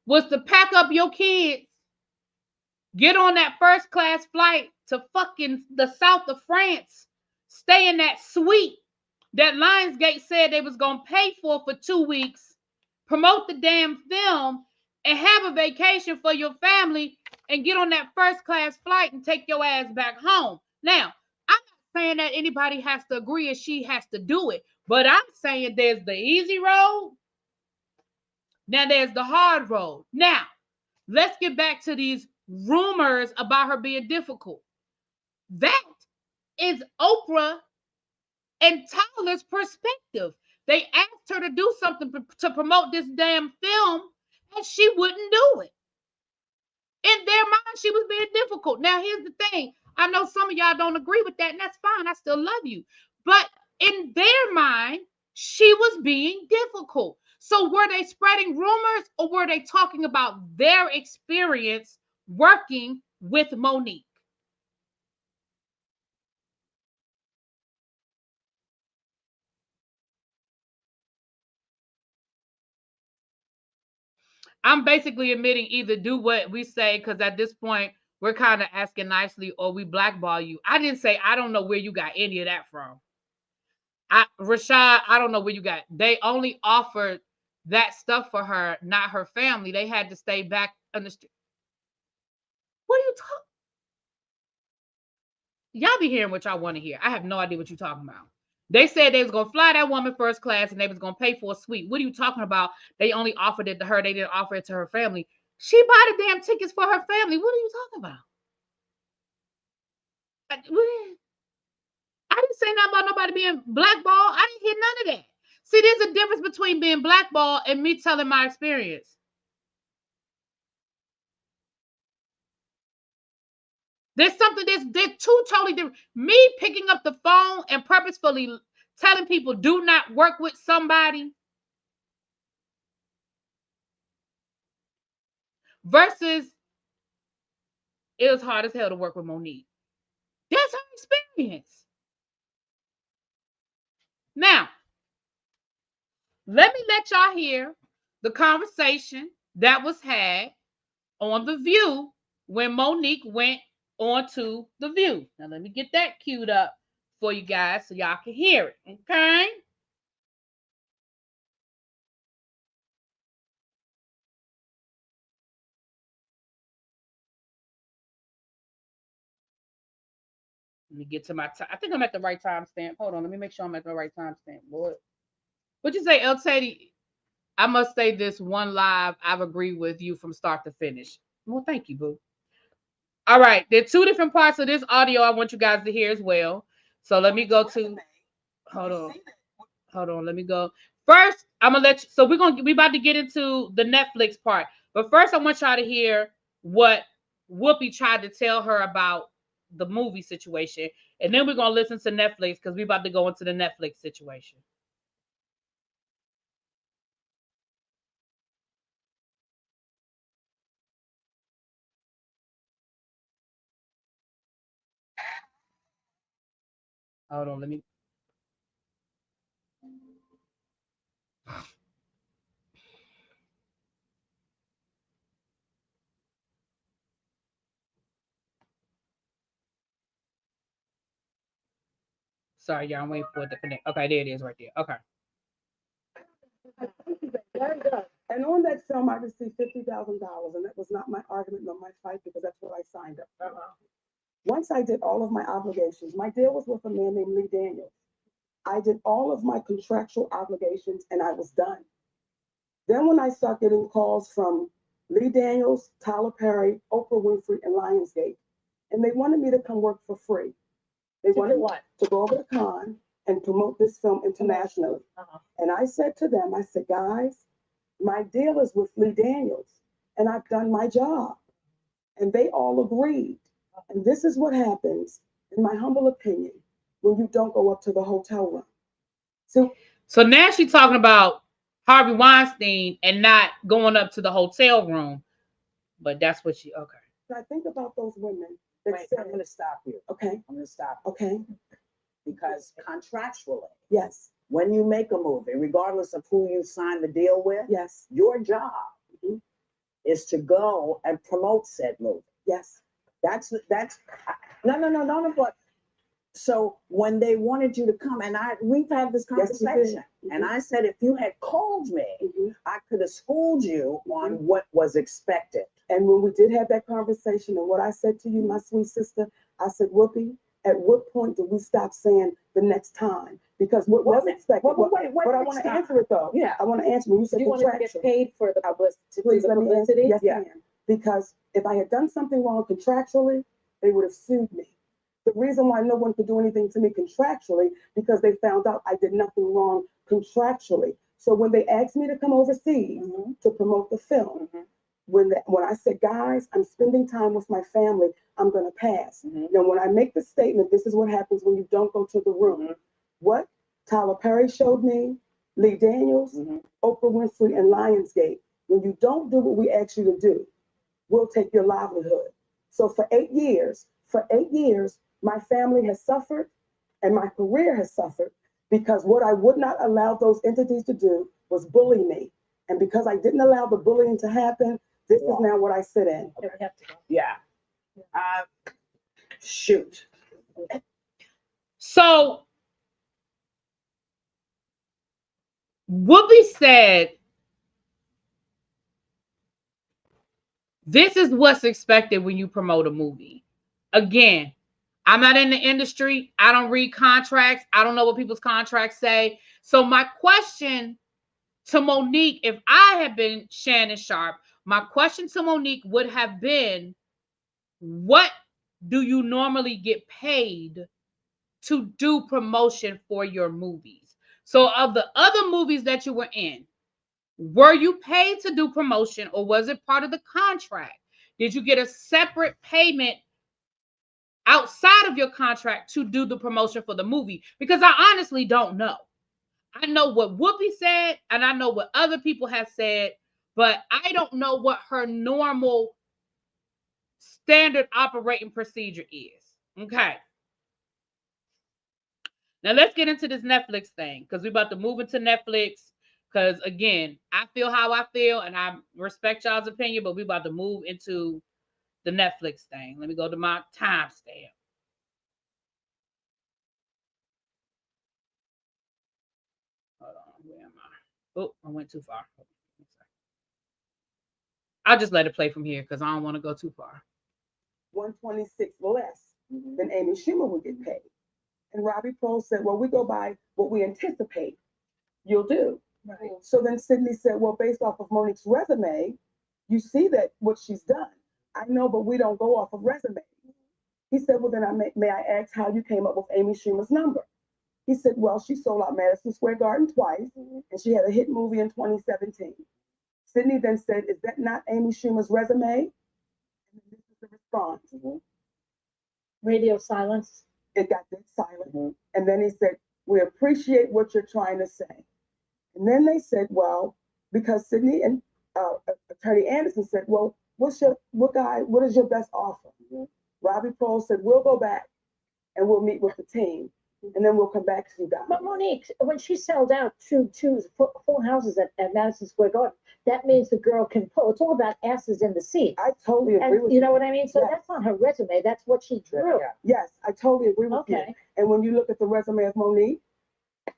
was to pack up your kids, get on that first class flight to fucking the south of France, stay in that suite that Lionsgate said they was going to pay for 2 weeks, promote the damn film, and have a vacation for your family and get on that first class flight and take your ass back home. Now, I'm not saying that anybody has to agree and she has to do it, but I'm saying there's the easy road. Now there's the hard road. Now, let's get back to these rumors about her being difficult. That is Oprah and Tyler's perspective. They asked her to do something to promote this damn film, and she wouldn't do it. In their mind, she was being difficult. Now, here's the thing. I know some of y'all don't agree with that, and that's fine. I still love you. But in their mind, she was being difficult. So were they spreading rumors or were they talking about their experience working with Monique? I'm basically admitting either do what we say, because at this point, we're kind of asking nicely, or we blackball you. I didn't say, I don't know where you got any of that from. Rashad, I don't know where you got. They only offered that stuff for her, not her family. They had to stay back on the street. What are you talking? Y'all be hearing what y'all want to hear. I have no idea what you're talking about. They said they was gonna fly that woman first class and they was gonna pay for a suite. What are you talking about? They only offered it to her. They didn't offer it to her family. She bought the damn tickets for her family. What are you talking about? I didn't say nothing about nobody being blackballed. I didn't hear none of that. See, there's a difference between being blackballed and me telling my experience. There's something they're two totally different. Me picking up the phone and purposefully telling people do not work with somebody versus it was hard as hell to work with Monique. That's her experience. Now, let me let y'all hear the conversation that was had on The View when Monique went on to The View. Now, let me get that queued up for you guys so y'all can hear it. Okay? Let me get to my time. I think I'm at the right timestamp. Hold on. Let me make sure I'm at the right timestamp. Lord. What'd you say, El Teddy? I must say this one live. I've agreed with you from start to finish. Well, thank you, boo. All right. There are two different parts of this audio I want you guys to hear as well. So let me go to. Hold on. Hold on. Let me go. First, I'm gonna let you. So we about to get into the Netflix part. But first, I want y'all to hear what Whoopi tried to tell her about the movie situation, and then we're gonna listen to Netflix because we're about to go into the Netflix situation. Hold on, let me. Sorry, y'all. I'm waiting for it to connect. Okay, there it is, right there. Okay. And on that film, I received $50,000, and that was not my argument nor my fight because that's what I signed up for. Once I did all of my obligations, my deal was with a man named Lee Daniels. I did all of my contractual obligations, and I was done. Then when I started getting calls from Lee Daniels, Tyler Perry, Oprah Winfrey, and Lionsgate, and they wanted me to come work for free. They wanted what? To go over to Cannes and promote this film internationally. And I said to them, I said, guys, My deal is with Lee Daniels, and I've done my job. And they all agreed. And this is what happens, in my humble opinion, when you don't go up to the hotel room. So now she's talking about Harvey Weinstein and not going up to the hotel room. But that's what she, okay. So I think about those women that Wait, said, I'm going to stop you. okay, I'm going to stop you. okay, Because contractually, yes, when you make a movie, regardless of who you sign the deal with, yes, your job is to go and promote said movie. yes. That's no. But so when they wanted you to come, and we've had this conversation, and I said if you had called me, I could have schooled you on what was expected. And when we did have that conversation, and what I said to you, my sweet sister, I said, Whoopi, at what point did we stop saying the next time? Because what was expected. Wait, but I want to answer it though. Yeah, I want to answer when you said You want to contractual. get paid for the publicity? Please let me answer. Yes, Yeah. ma'am. Because if I had done something wrong contractually, they would have sued me. The reason why no one could do anything to me contractually, because they found out I did nothing wrong contractually. So when they asked me to come overseas to promote the film, when I said, guys, I'm spending time with my family, I'm going to pass. Now, when I make the statement, this is what happens when you don't go to the room. What Tyler Perry showed me, Lee Daniels, Oprah Winfrey, and Lionsgate. When you don't do what we ask you to do, we'll take your livelihood. So for 8 years, my family has suffered and my career has suffered because what I would not allow those entities to do was bully me. And because I didn't allow the bullying to happen, this is now what I sit in. Yeah. Shoot. So Whoopi said, this is what's expected when you promote a movie. Again, I'm not in the industry. I don't read contracts. I don't know what people's contracts say. So my question to Monique, if I had been Shannon Sharp, my question to Monique would have been, what do you normally get paid to do promotion for your movies? So of the other movies that you were in, were you paid to do promotion or was it part of the contract? Did you get a separate payment outside of your contract to do the promotion for the movie? Because I honestly don't know. I know what Whoopi said and I know what other people have said, but I don't know what her normal standard operating procedure is. Okay. Now let's get into this Netflix thing because we're about to move into Netflix. Because again, I feel how I feel and I respect y'all's opinion, but we're about to move into the Netflix thing. Let me go to my timestamp. Hold on, where am I? Oh, I went too far. I'll just let it play from here because I don't want to go too far. 126 less than Amy Schumer would get paid. And Robbie Pearl said, well, we go by what we anticipate you'll do. Right. So then Sydney said, well, based off of Monique's resume, you see that what she's done. I know, but we don't go off of resume. He said, well, then may I ask how you came up with Amy Schumer's number? He said, well, she sold out Madison Square Garden twice, and she had a hit movie in 2017. Sydney then said, is that not Amy Schumer's resume? And this is the response. Radio silence. It got dead silent. And then he said, we appreciate what you're trying to say. And then they said, well, because Sydney and Attorney Anderson said, well, what is your best offer? Robbie Pearl said, we'll go back and we'll meet with the team. And then we'll come back to you guys. But Monique, when she sold out two full houses at Madison Square Garden, that means the girl can pull. It's all about asses in the seat. I totally agree with you. You know what I mean? So that's on her resume. That's what she drew. Yes, I totally agree with you. And when you look at the resume of Monique,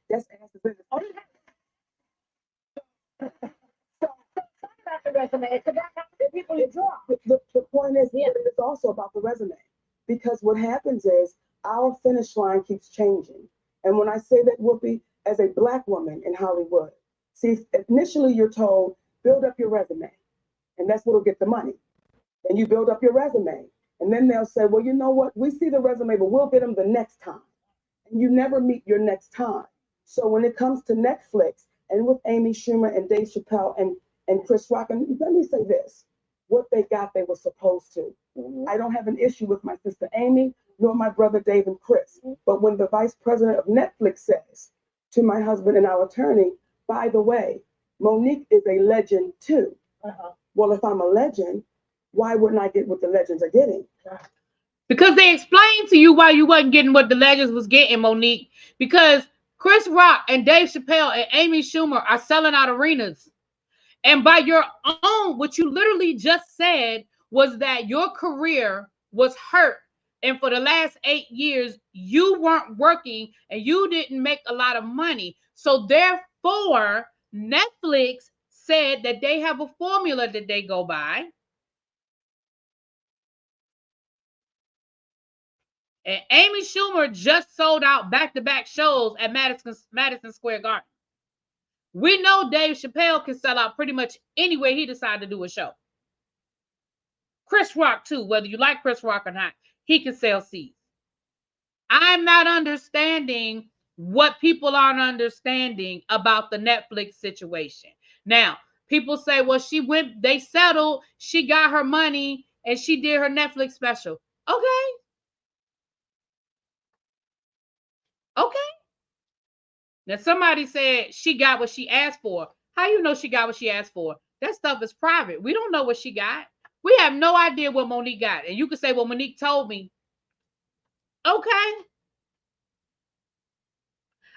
that's asses in the seat. About the resume. It's about how many people you draw. The point is, it's also about the resume. Because what happens is, our finish line keeps changing. And when I say that, Whoopi, as a Black woman in Hollywood, see, initially you're told, build up your resume. And that's what'll get the money. Then you build up your resume. And then they'll say, well, you know what? We see the resume, but we'll get them the next time. And you never meet your next time. So when it comes to Netflix, and with Amy Schumer and Dave Chappelle and and Chris Rock. And let me say this, what they got, they were supposed to. I don't have an issue with my sister Amy, nor my brother Dave and Chris. But when the vice president of Netflix says to my husband and our attorney, by the way, Monique is a legend too. Well, if I'm a legend, why wouldn't I get what the legends are getting? Because they explained to you why you wasn't getting what the legends was getting, Monique. Because Chris Rock and Dave Chappelle and Amy Schumer are selling out arenas. And by your own, what you literally just said was that your career was hurt. And for the last 8 years, you weren't working and you didn't make a lot of money. So therefore, Netflix said that they have a formula that they go by. And Amy Schumer just sold out back-to-back shows at Madison Square Garden. We know Dave Chappelle can sell out pretty much anywhere he decides to do a show. Chris Rock, too, whether you like Chris Rock or not, he can sell seats. I'm not understanding what people aren't understanding about the Netflix situation. Now, people say, well, they settled, she got her money, and she did her Netflix special. Okay. Now, somebody said she got what she asked for. How you know she got what she asked for? That stuff is private. We don't know what she got. We have no idea what Monique got. And you could say, well, Monique told me. Okay.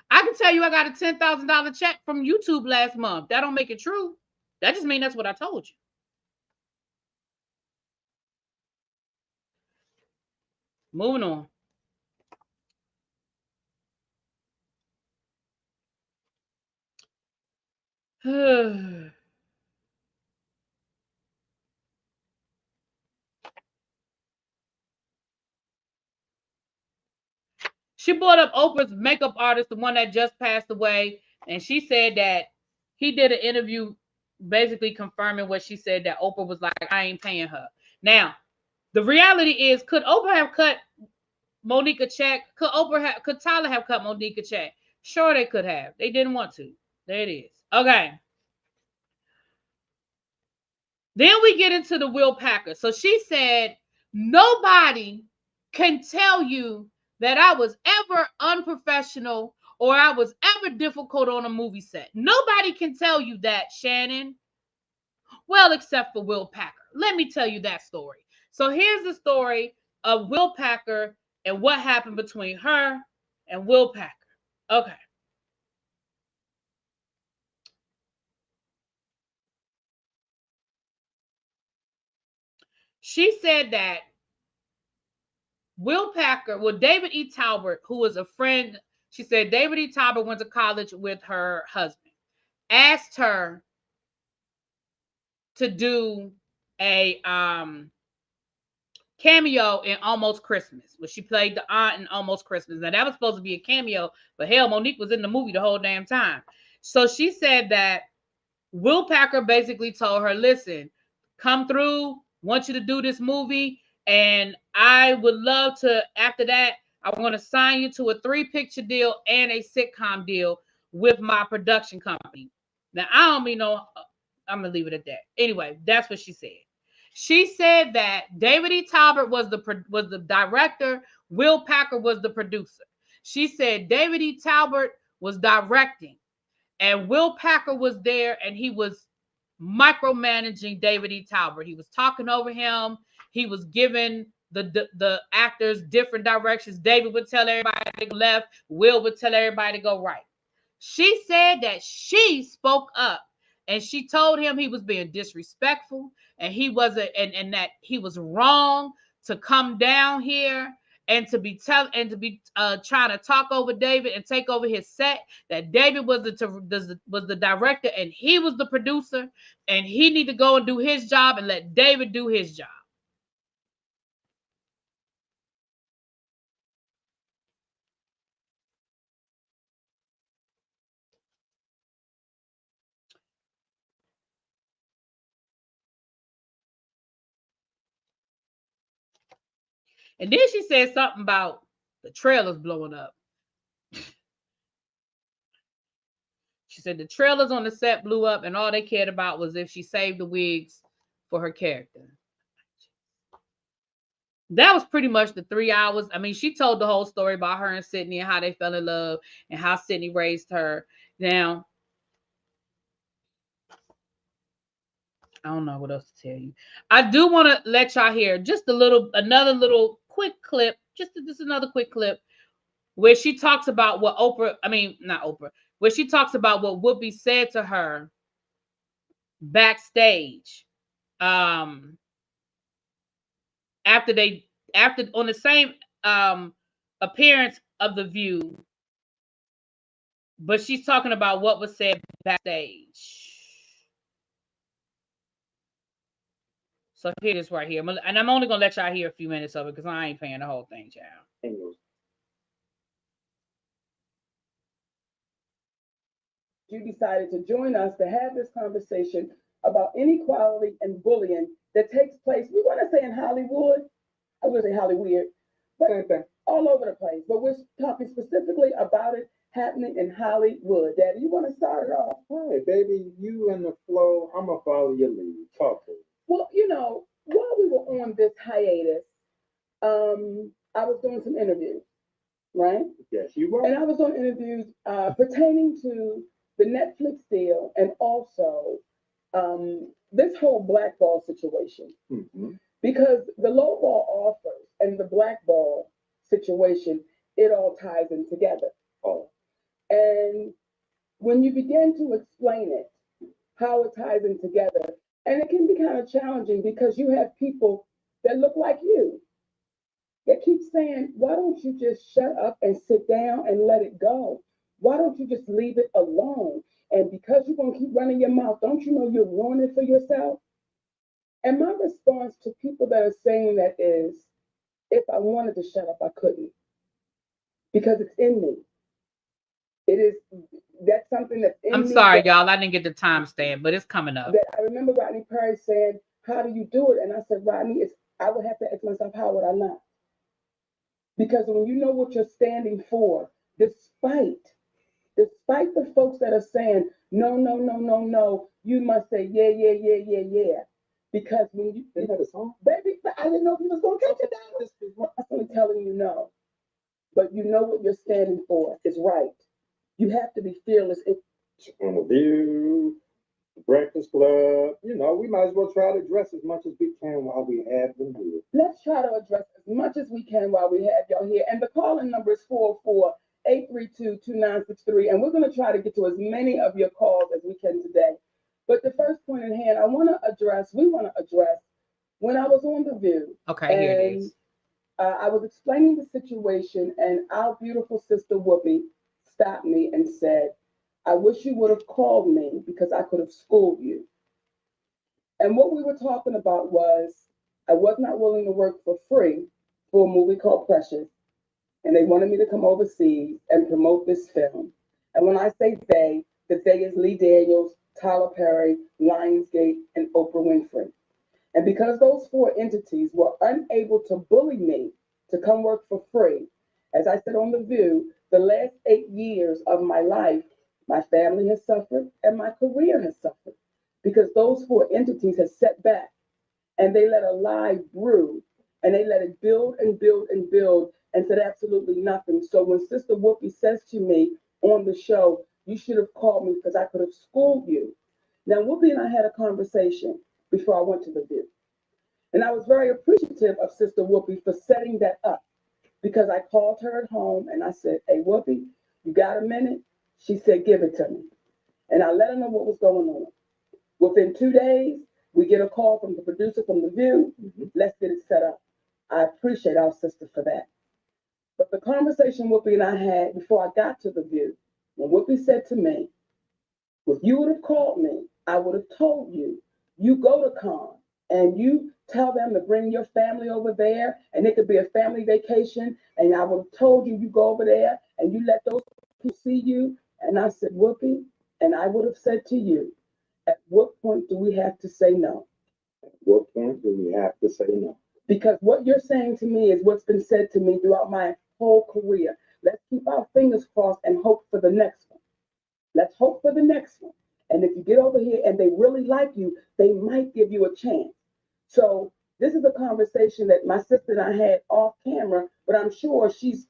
I can tell you I got a $10,000 check from YouTube last month. That don't make it true. That just means that's what I told you. Moving on. She brought up Oprah's makeup artist, the one that just passed away, and she said that he did an interview basically confirming what she said, that Oprah was like, I ain't paying her. Now, the reality is, could Oprah have cut Monique a check? Could Tyler have cut Monique a check? Sure, they could have. They didn't want to. There it is. Okay. Then we get into the Will Packer. So she said, nobody can tell you that I was ever unprofessional or I was ever difficult on a movie set. Nobody can tell you that, Shannon. Well, except for Will Packer. Let me tell you that story. So here's the story of Will Packer and what happened between her and Will Packer. Okay. She said that Will Packer, well, David E. Talbert, who was a friend, she said David E. Talbert went to college with her husband, asked her to do a cameo in Almost Christmas, where she played the aunt in Almost Christmas. Now, that was supposed to be a cameo, but hell, Monique was in the movie the whole damn time. So she said that Will Packer basically told her, listen, come through, want you to do this movie, and I would love to, after that, I want to sign you to a 3-picture deal and a sitcom deal with my production company. Now, I don't mean no, I'm going to leave it at that. Anyway, that's what she said. She said that David E. Talbert was the director, Will Packer was the producer. She said David E. Talbert was directing, and Will Packer was there, and he was micromanaging David E. Talbert. He was talking over him. He was giving the actors different directions. David would tell everybody to go left. Will would tell everybody to go right. She said that she spoke up, and she told him he was being disrespectful, and he wasn't, and that he was wrong to come down here and to be trying to talk over David and take over his set. That David was the director and he was the producer, and he need to go and do his job and let David do his job. And then she said something about the trailers blowing up. She said the trailers on the set blew up and all they cared about was if she saved the wigs for her character. That was pretty much the 3 hours. I mean, she told the whole story about her and Sydney and how they fell in love and how Sydney raised her. Now, I don't know what else to tell you. I do want to let y'all hear just another little quick clip, just another quick clip where she talks about what where she talks about what Whoopi said to her backstage. After on the same appearance of The View, but she's talking about what was said backstage. So here it is right here. And I'm only going to let y'all hear a few minutes of it because I ain't paying the whole thing, child. You decided to join us to have this conversation about inequality and bullying that takes place, we want to say in Hollywood, I was going to say Hollywood, but all over the place. But we're talking specifically about it happening in Hollywood. Daddy, you want to start it off? All right, baby, you in the flow. I'm going to follow your lead. Talk to me. Well, you know, while we were on this hiatus, I was doing some interviews, right? Yes, you were. And I was doing interviews pertaining to the Netflix deal and also this whole blackball situation. Mm-hmm. Because the lowball offers and the blackball situation, it all ties in together. Oh. And when you begin to explain it, how it ties in together, and it can be kind of challenging because you have people that look like you that keep saying, why don't you just shut up and sit down and let it go? Why don't you just leave it alone? And because you're going to keep running your mouth, don't you know you're ruining it for yourself? And my response to people that are saying that is, if I wanted to shut up, I couldn't. Because it's in me. It is, that's something that's in me. I'm sorry, y'all. I didn't get the timestamp, but it's coming up. That I remember Rodney Perry saying, how do you do it? And I said, Rodney, I would have to ask myself, how would I not? Because when you know what you're standing for, despite the folks that are saying, no, no, no, no, no, you must say, yeah, yeah, yeah, yeah, yeah. Because when you, Isn't that a song? Baby, I didn't know if you was going to catch it down. I'm only telling you no. But you know what you're standing for is right. You have to be fearless. On The View, The Breakfast Club, you know, we might as well try to address as much as we can while we have them here. Let's try to address as much as we can while we have y'all here. And the call-in number is 404-832-2963. And we're going to try to get to as many of your calls as we can today. But the first point in hand, we want to address, when I was on The View. Okay, here it is. I was explaining the situation, and our beautiful sister Whoopi stopped me and said, I wish you would have called me because I could have schooled you. And what we were talking about was, I was not willing to work for free for a movie called Precious. And they wanted me to come overseas and promote this film. And when I say they, the they is Lee Daniels, Tyler Perry, Lionsgate, and Oprah Winfrey. And because those four entities were unable to bully me to come work for free, as I said on The View, the last 8 years of my life, my family has suffered and my career has suffered because those four entities have set back and they let a lie brew and they let it build and build and build and said absolutely nothing. So when Sister Whoopi says to me on the show, you should have called me because I could have schooled you. Now, Whoopi and I had a conversation before I went to The View. And I was very appreciative of Sister Whoopi for setting that up because I called her at home and I said, hey, Whoopi, you got a minute? She said, give it to me. And I let her know what was going on. Within 2 days, we get a call from the producer from The View. Let's get it set up. I appreciate our sister for that. But the conversation Whoopi and I had before I got to The View, when Whoopi said to me, if you would have called me, I would have told you, you go to Cannes and you tell them to bring your family over there and it could be a family vacation. And I would have told you, you go over there and you let those people see you. And I said, Whoopi, and I would have said to you, at what point do we have to say no? At what point do we have to say no? Because what you're saying to me is what's been said to me throughout my whole career. Let's keep our fingers crossed and hope for the next one. Let's hope for the next one. And if you get over here and they really like you, they might give you a chance. So this is a conversation that my sister and I had off camera, but I'm sure she's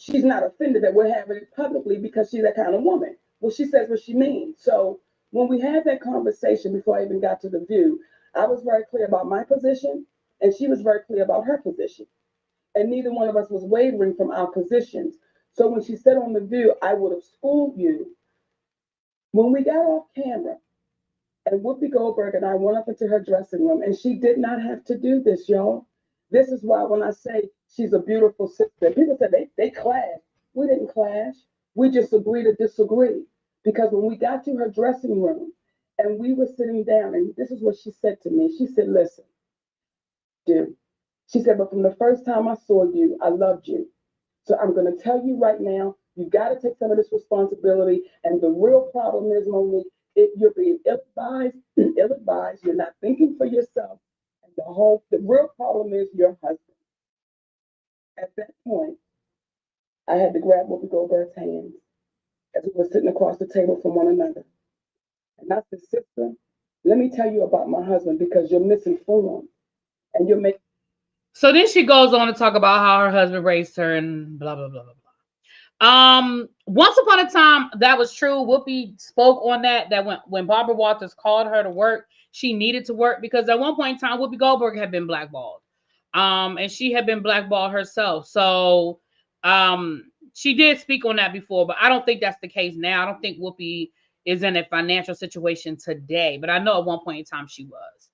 not offended that we're having it publicly because she's that kind of woman. Well, she says what she means. So when we had that conversation before I even got to the View, I was very clear about my position, and she was very clear about her position. And neither one of us was wavering from our positions. So when she said on the View, I would have schooled you. When we got off camera, and Whoopi Goldberg and I went up into her dressing room, and she did not have to do this, y'all. This is why when I say she's a beautiful sister, people said they clashed. We didn't clash. We just agreed to disagree. Because when we got to her dressing room and we were sitting down, and this is what she said to me. She said, listen, dude. She said, but from the first time I saw you, I loved you. So I'm going to tell you right now, you got to take some of this responsibility. And the real problem is, Monique, you're being ill-advised, you're not thinking for yourself. And the real problem is your husband. At that point, I had to grab Whoopi Goldberg's hands as we were sitting across the table from one another. And I said, sister, let me tell you about my husband because you're misinformed and you're making. So then she goes on to talk about how her husband raised her and blah, blah, blah, blah, blah. Once upon a time, that was true. Whoopi spoke on that when Barbara Walters called her to work, she needed to work because at one point in time, Whoopi Goldberg had been blackballed. And she had been blackballed herself. So she did speak on that before, but I don't think that's the case now. I don't think Whoopi is in a financial situation today, but I know at one point in time she was.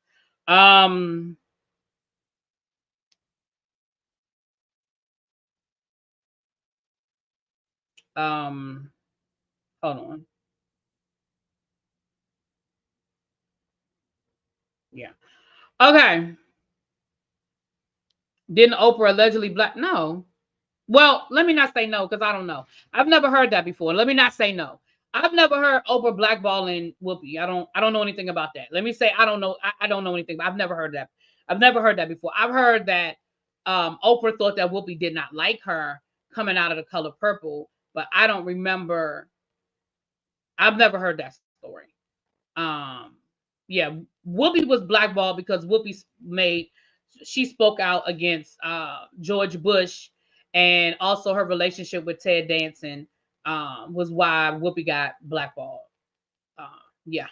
Hold on. Yeah. Okay. Didn't Oprah allegedly black? No. Well, let me not say no because I don't know. I've never heard that before. Let me not say no. I've never heard Oprah blackballing Whoopi. I don't know anything about that. Let me say I don't know. I don't know anything. But I've never heard that. I've never heard that before. I've heard that Oprah thought that Whoopi did not like her coming out of The Color Purple, but I don't remember. I've never heard that story. Yeah, Whoopi was blackballed because she spoke out against George Bush, and also her relationship with Ted Danson was why Whoopi got blackballed. Yeah,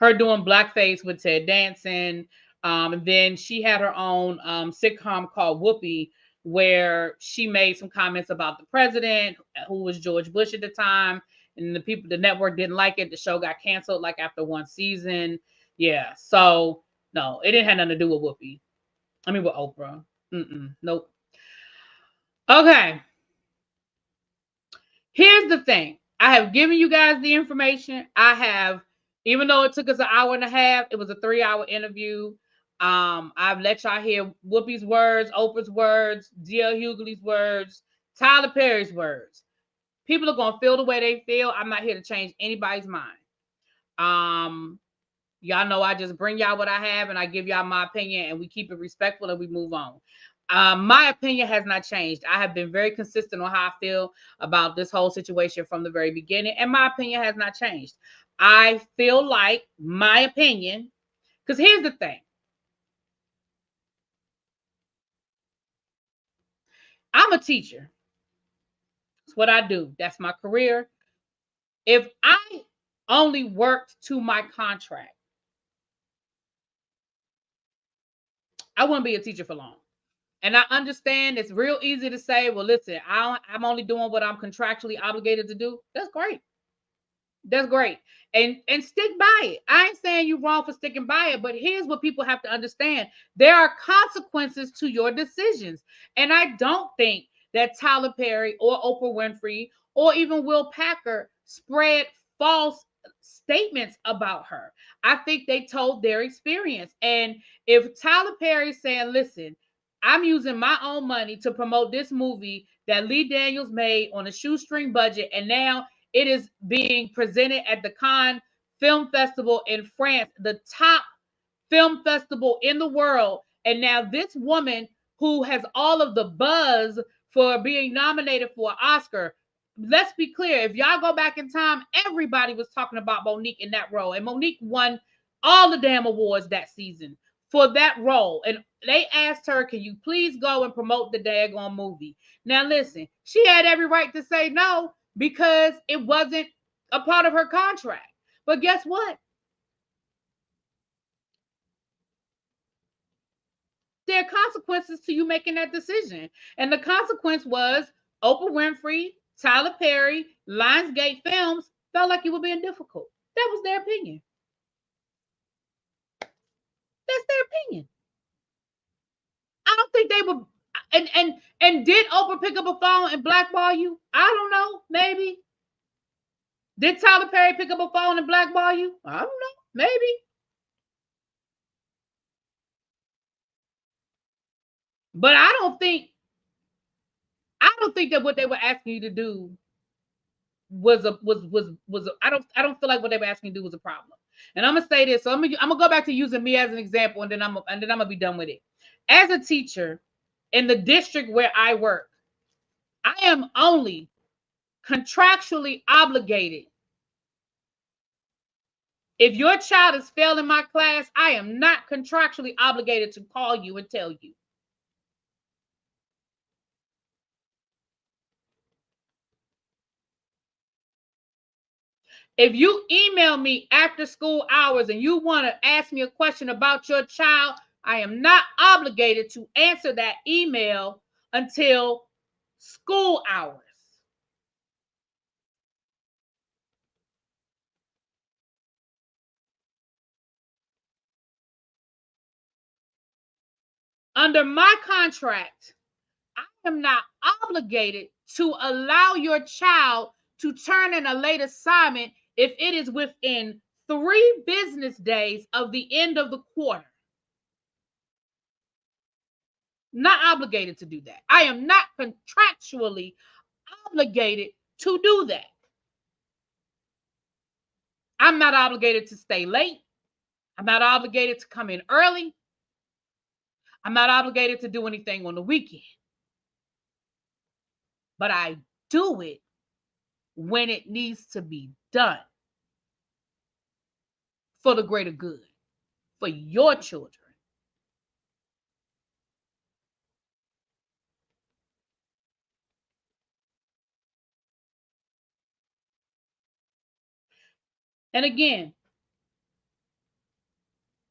her doing blackface with Ted Danson, and then she had her own sitcom called Whoopi, where she made some comments about the president, who was George Bush at the time, and the network didn't like it. The show got canceled like after one season. Yeah, so no, it didn't have nothing to do with Whoopi. I mean, with Oprah. Nope. Okay. Here's the thing. I have given you guys the information. Even though it took us an hour and a half, it was a 3-hour interview. I've let y'all hear Whoopi's words, Oprah's words, D.L. Hughley's words, Tyler Perry's words. People are gonna feel the way they feel. I'm not here to change anybody's mind. Y'all know I just bring y'all what I have and I give y'all my opinion and we keep it respectful and we move on. My opinion has not changed. I have been very consistent on how I feel about this whole situation from the very beginning, and my opinion has not changed. I feel like my opinion, because here's the thing. I'm a teacher. That's what I do. That's my career. If I only worked to my contract, I wouldn't be a teacher for long. And I understand it's real easy to say, well, listen, I'm only doing what I'm contractually obligated to do. That's great. That's great. And stick by it. I ain't saying you're wrong for sticking by it, but here's what people have to understand. There are consequences to your decisions. And I don't think that Tyler Perry or Oprah Winfrey or even Will Packer spread false statements about her. I think they told their experience. And if Tyler Perry's saying, listen, I'm using my own money to promote this movie that Lee Daniels made on a shoestring budget, and now it is being presented at the Cannes Film Festival in France, the top film festival in the world. And now this woman who has all of the buzz for being nominated for an Oscar, let's be clear. If y'all go back in time, everybody was talking about Monique in that role. And Monique won all the damn awards that season for that role. And they asked her, can you please go and promote the daggone movie? Now, listen, she had every right to say no because it wasn't a part of her contract. But guess what? There are consequences to you making that decision. And the consequence was Oprah Winfrey, Tyler Perry, Lionsgate Films felt like you were being difficult. That was their opinion. That's their opinion. I don't think they were. And did Oprah pick up a phone and blackball you? I don't know. Maybe. Did Tyler Perry pick up a phone and blackball you? I don't know. Maybe. But I don't think that what they were asking you to do was I don't feel like what they were asking you to do was a problem. And I'm gonna say this. So I'm gonna go back to using me as an example, and then I'm gonna be done with it. As a teacher in the district where I work, I am only contractually obligated. If your child is failing my class, I am not contractually obligated to call you and tell you. If you email me after school hours and you want to ask me a question about your child, I am not obligated to answer that email until school hours. Under my contract, I am not obligated to allow your child to turn in a late assignment if it is within 3 business days of the end of the quarter. Not obligated to do that. I am not contractually obligated to do that. I'm not obligated to stay late. I'm not obligated to come in early. I'm not obligated to do anything on the weekend. But I do it when it needs to be done for the greater good, for your children. And again,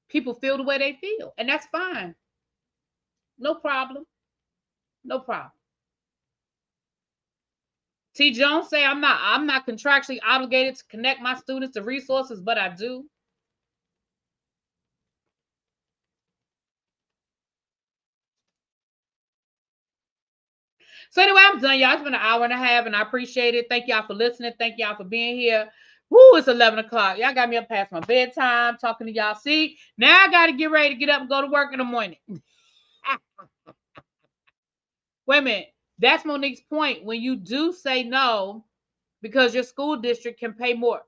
people feel the way they feel, and that's fine. No problem. No problem. T. Jones say I'm not contractually obligated to connect my students to resources, but I do. So anyway, I'm done, y'all. It's been an hour and a half, and I appreciate it. Thank y'all for listening. Thank y'all for being here. Woo, it's 11 o'clock. Y'all got me up past my bedtime talking to y'all. See, now I got to get ready to get up and go to work in the morning. Wait a minute. That's Monique's point. When you do say no, because your school district can pay more.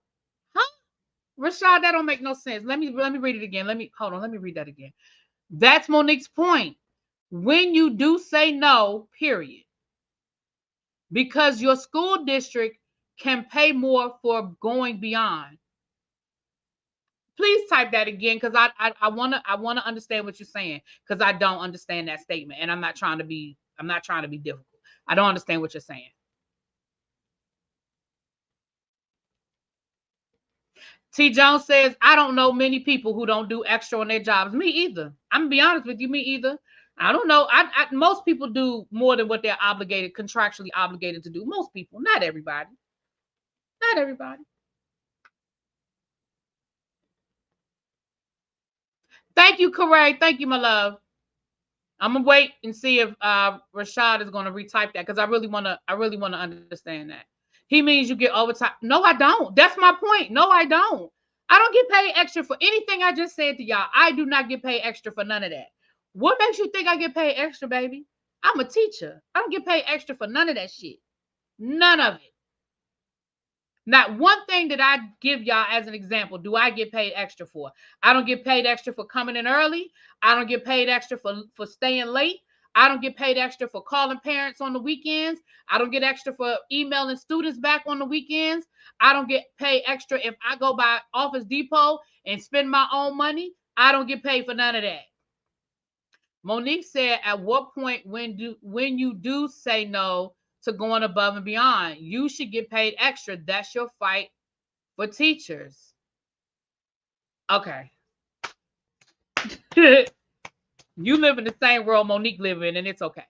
Huh? Rashad, that don't make no sense. Let me read it again. Let me read that again. That's Monique's point. When you do say no, period, because your school district can pay more for going beyond. Please type that again, because I wanna understand what you're saying, because I don't understand that statement, and I'm not trying to be difficult. I don't understand what you're saying. T. Jones says, I don't know many people who don't do extra on their jobs. Me either. I'm gonna be honest with you, me either. I don't know. Most people do more than what they're contractually obligated to do. Most people, not everybody. Not everybody. Thank you, Corey. Thank you, my love. I'm gonna wait and see if Rashad is gonna retype that, because I really wanna understand that. He means you get overtime. No, I don't. That's my point. No, I don't. I don't get paid extra for anything I just said to y'all. I do not get paid extra for none of that. What makes you think I get paid extra, baby? I'm a teacher. I don't get paid extra for none of that shit. None of it. Not one thing that I give y'all as an example do I get paid extra for. I don't get paid extra for coming in early. I don't get paid extra for staying late. I don't get paid extra for calling parents on the weekends. I don't get extra for emailing students back on the weekends. I don't get paid extra if I go by Office Depot and spend my own money. I don't get paid for none of that. Monique said, at what point when you do say no to going above and beyond, you should get paid extra. That's your fight for teachers. Okay. You live in the same world Monique live in, and it's okay.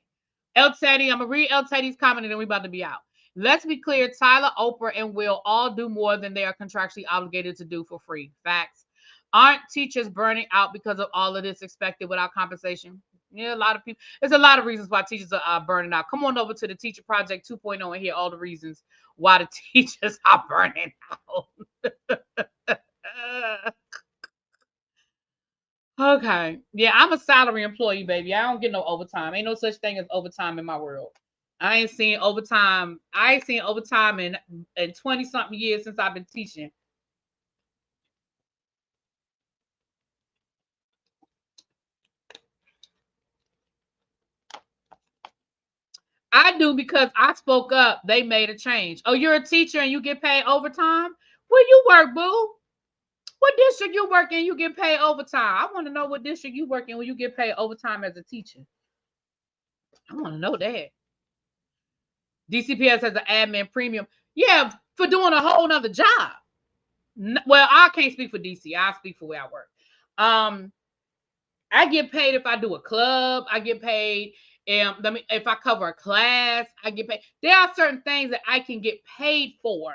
El Teddy, I'm going to read El Teddy's comment, and then we're about to be out. Let's be clear, Tyler, Oprah, and Will all do more than they are contractually obligated to do for free. Facts. Aren't teachers burning out because of all of this expected without compensation? Yeah, a lot of people. There's a lot of reasons why teachers are burning out. Come on over to the Teacher Project 2.0 and hear all the reasons why the teachers are burning out. Okay. Yeah, I'm a salary employee, baby. I don't get no overtime. Ain't no such thing as overtime in my world. I ain't seen overtime. I ain't seen overtime in 20-something years since I've been teaching. I do because I spoke up. They made a change. Oh, you're a teacher and you get paid overtime? Where you work, boo? What district you work in? You get paid overtime. I want to know what district you work in when you get paid overtime as a teacher. I want to know that. DCPS has an admin premium. Yeah, for doing a whole nother job. Well, I can't speak for DC. I speak for where I work. I get paid if I do a club. I get paid if I cover a class. I get paid. There are certain things that I can get paid for.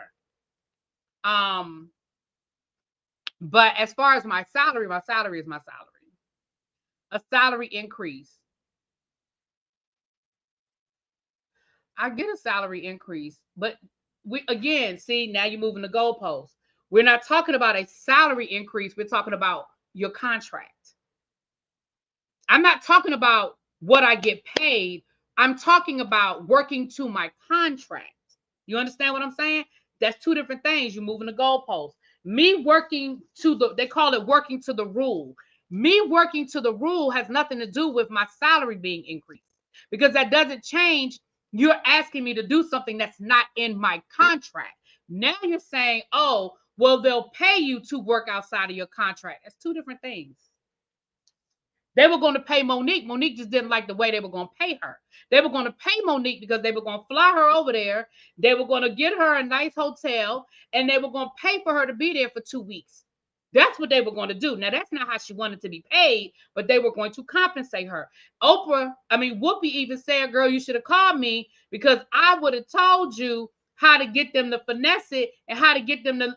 But as far as my salary is my salary. A salary increase. I get a salary increase, but now you're moving the goalposts. We're not talking about a salary increase. We're talking about your contract. I'm not talking about what I get paid. I'm talking about working to my contract. You understand what I'm saying? That's two different things. You're moving the goalposts. Me working they call it working to the rule. Me working to the rule has nothing to do with my salary being increased, because that doesn't change. You're asking me to do something that's not in my contract. Now you're saying, oh, well, they'll pay you to work outside of your contract. That's two different things. They were going to pay Monique. Monique just didn't like the way they were going to pay her. They were going to pay Monique because they were going to fly her over there. They were going to get her a nice hotel, and they were going to pay for her to be there for 2 weeks. That's what they were going to do. Now, that's not how she wanted to be paid, but they were going to compensate her. Whoopi even said, girl, you should have called me, because I would have told you how to get them to finesse it and how to get them to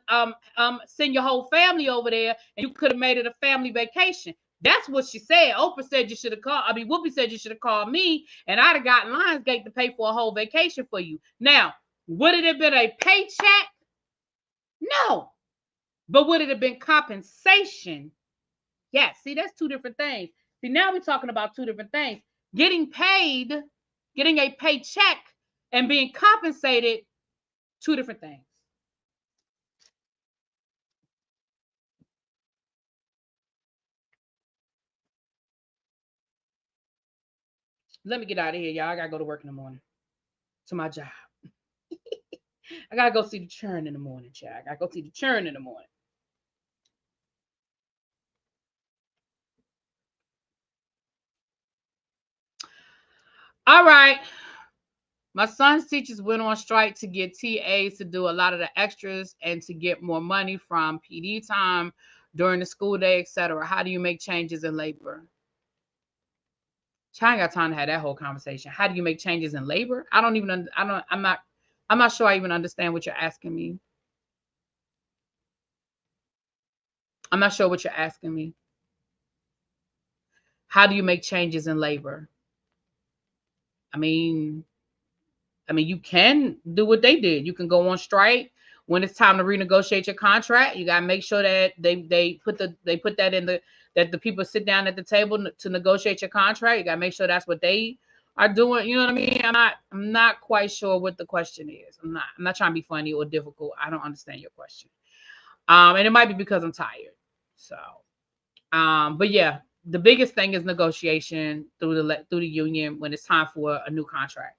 send your whole family over there, and you could have made it a family vacation. That's what she said. Oprah said you should have called. Whoopi said you should have called me, and I'd have gotten Lionsgate to pay for a whole vacation for you. Now, would it have been a paycheck? No. But would it have been compensation? Yes. See, that's two different things. See, now we're talking about two different things. Getting paid, getting a paycheck, and being compensated, two different things. Let me get out of here, y'all. I gotta go to work in the morning, to my job. I gotta go see the churn in the morning, child. I gotta go see the churn in the morning. All right. My son's teachers went on strike to get TAs to do a lot of the extras and to get more money from PD time during the school day, etc. How do you make changes in labor? I ain't got time to have that whole conversation. How do you make changes in labor? I'm not sure I even understand what you're asking me. I'm not sure what you're asking me. How do you make changes in labor? I mean, you can do what they did. You can go on strike when it's time to renegotiate your contract. You gotta make sure that they put that in that the people sit down at the table to negotiate your contract. You gotta make sure that's what they are doing. You know what I mean? I'm not quite sure what the question is. I'm not trying to be funny or difficult. I don't understand your question. And it might be because I'm tired. So, but yeah, the biggest thing is negotiation through the union when it's time for a new contract.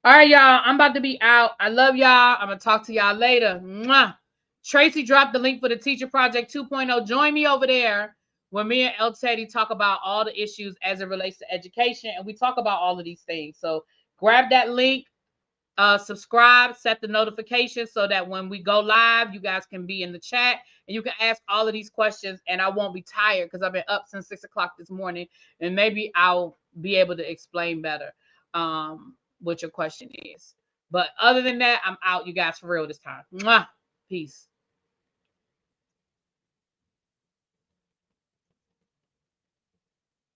All right, y'all. I'm about to be out. I love y'all. I'm gonna talk to y'all later. Mwah. Tracy dropped the link for the Teacher Project 2.0. Join me over there where me and El Teddy talk about all the issues as it relates to education, and we talk about all of these things. So grab that link, subscribe, set the notifications so that when we go live, you guys can be in the chat and you can ask all of these questions. And I won't be tired because I've been up since 6 o'clock this morning, and maybe I'll be able to explain better what your question is. But other than that, I'm out, you guys, for real this time. Mwah. Peace.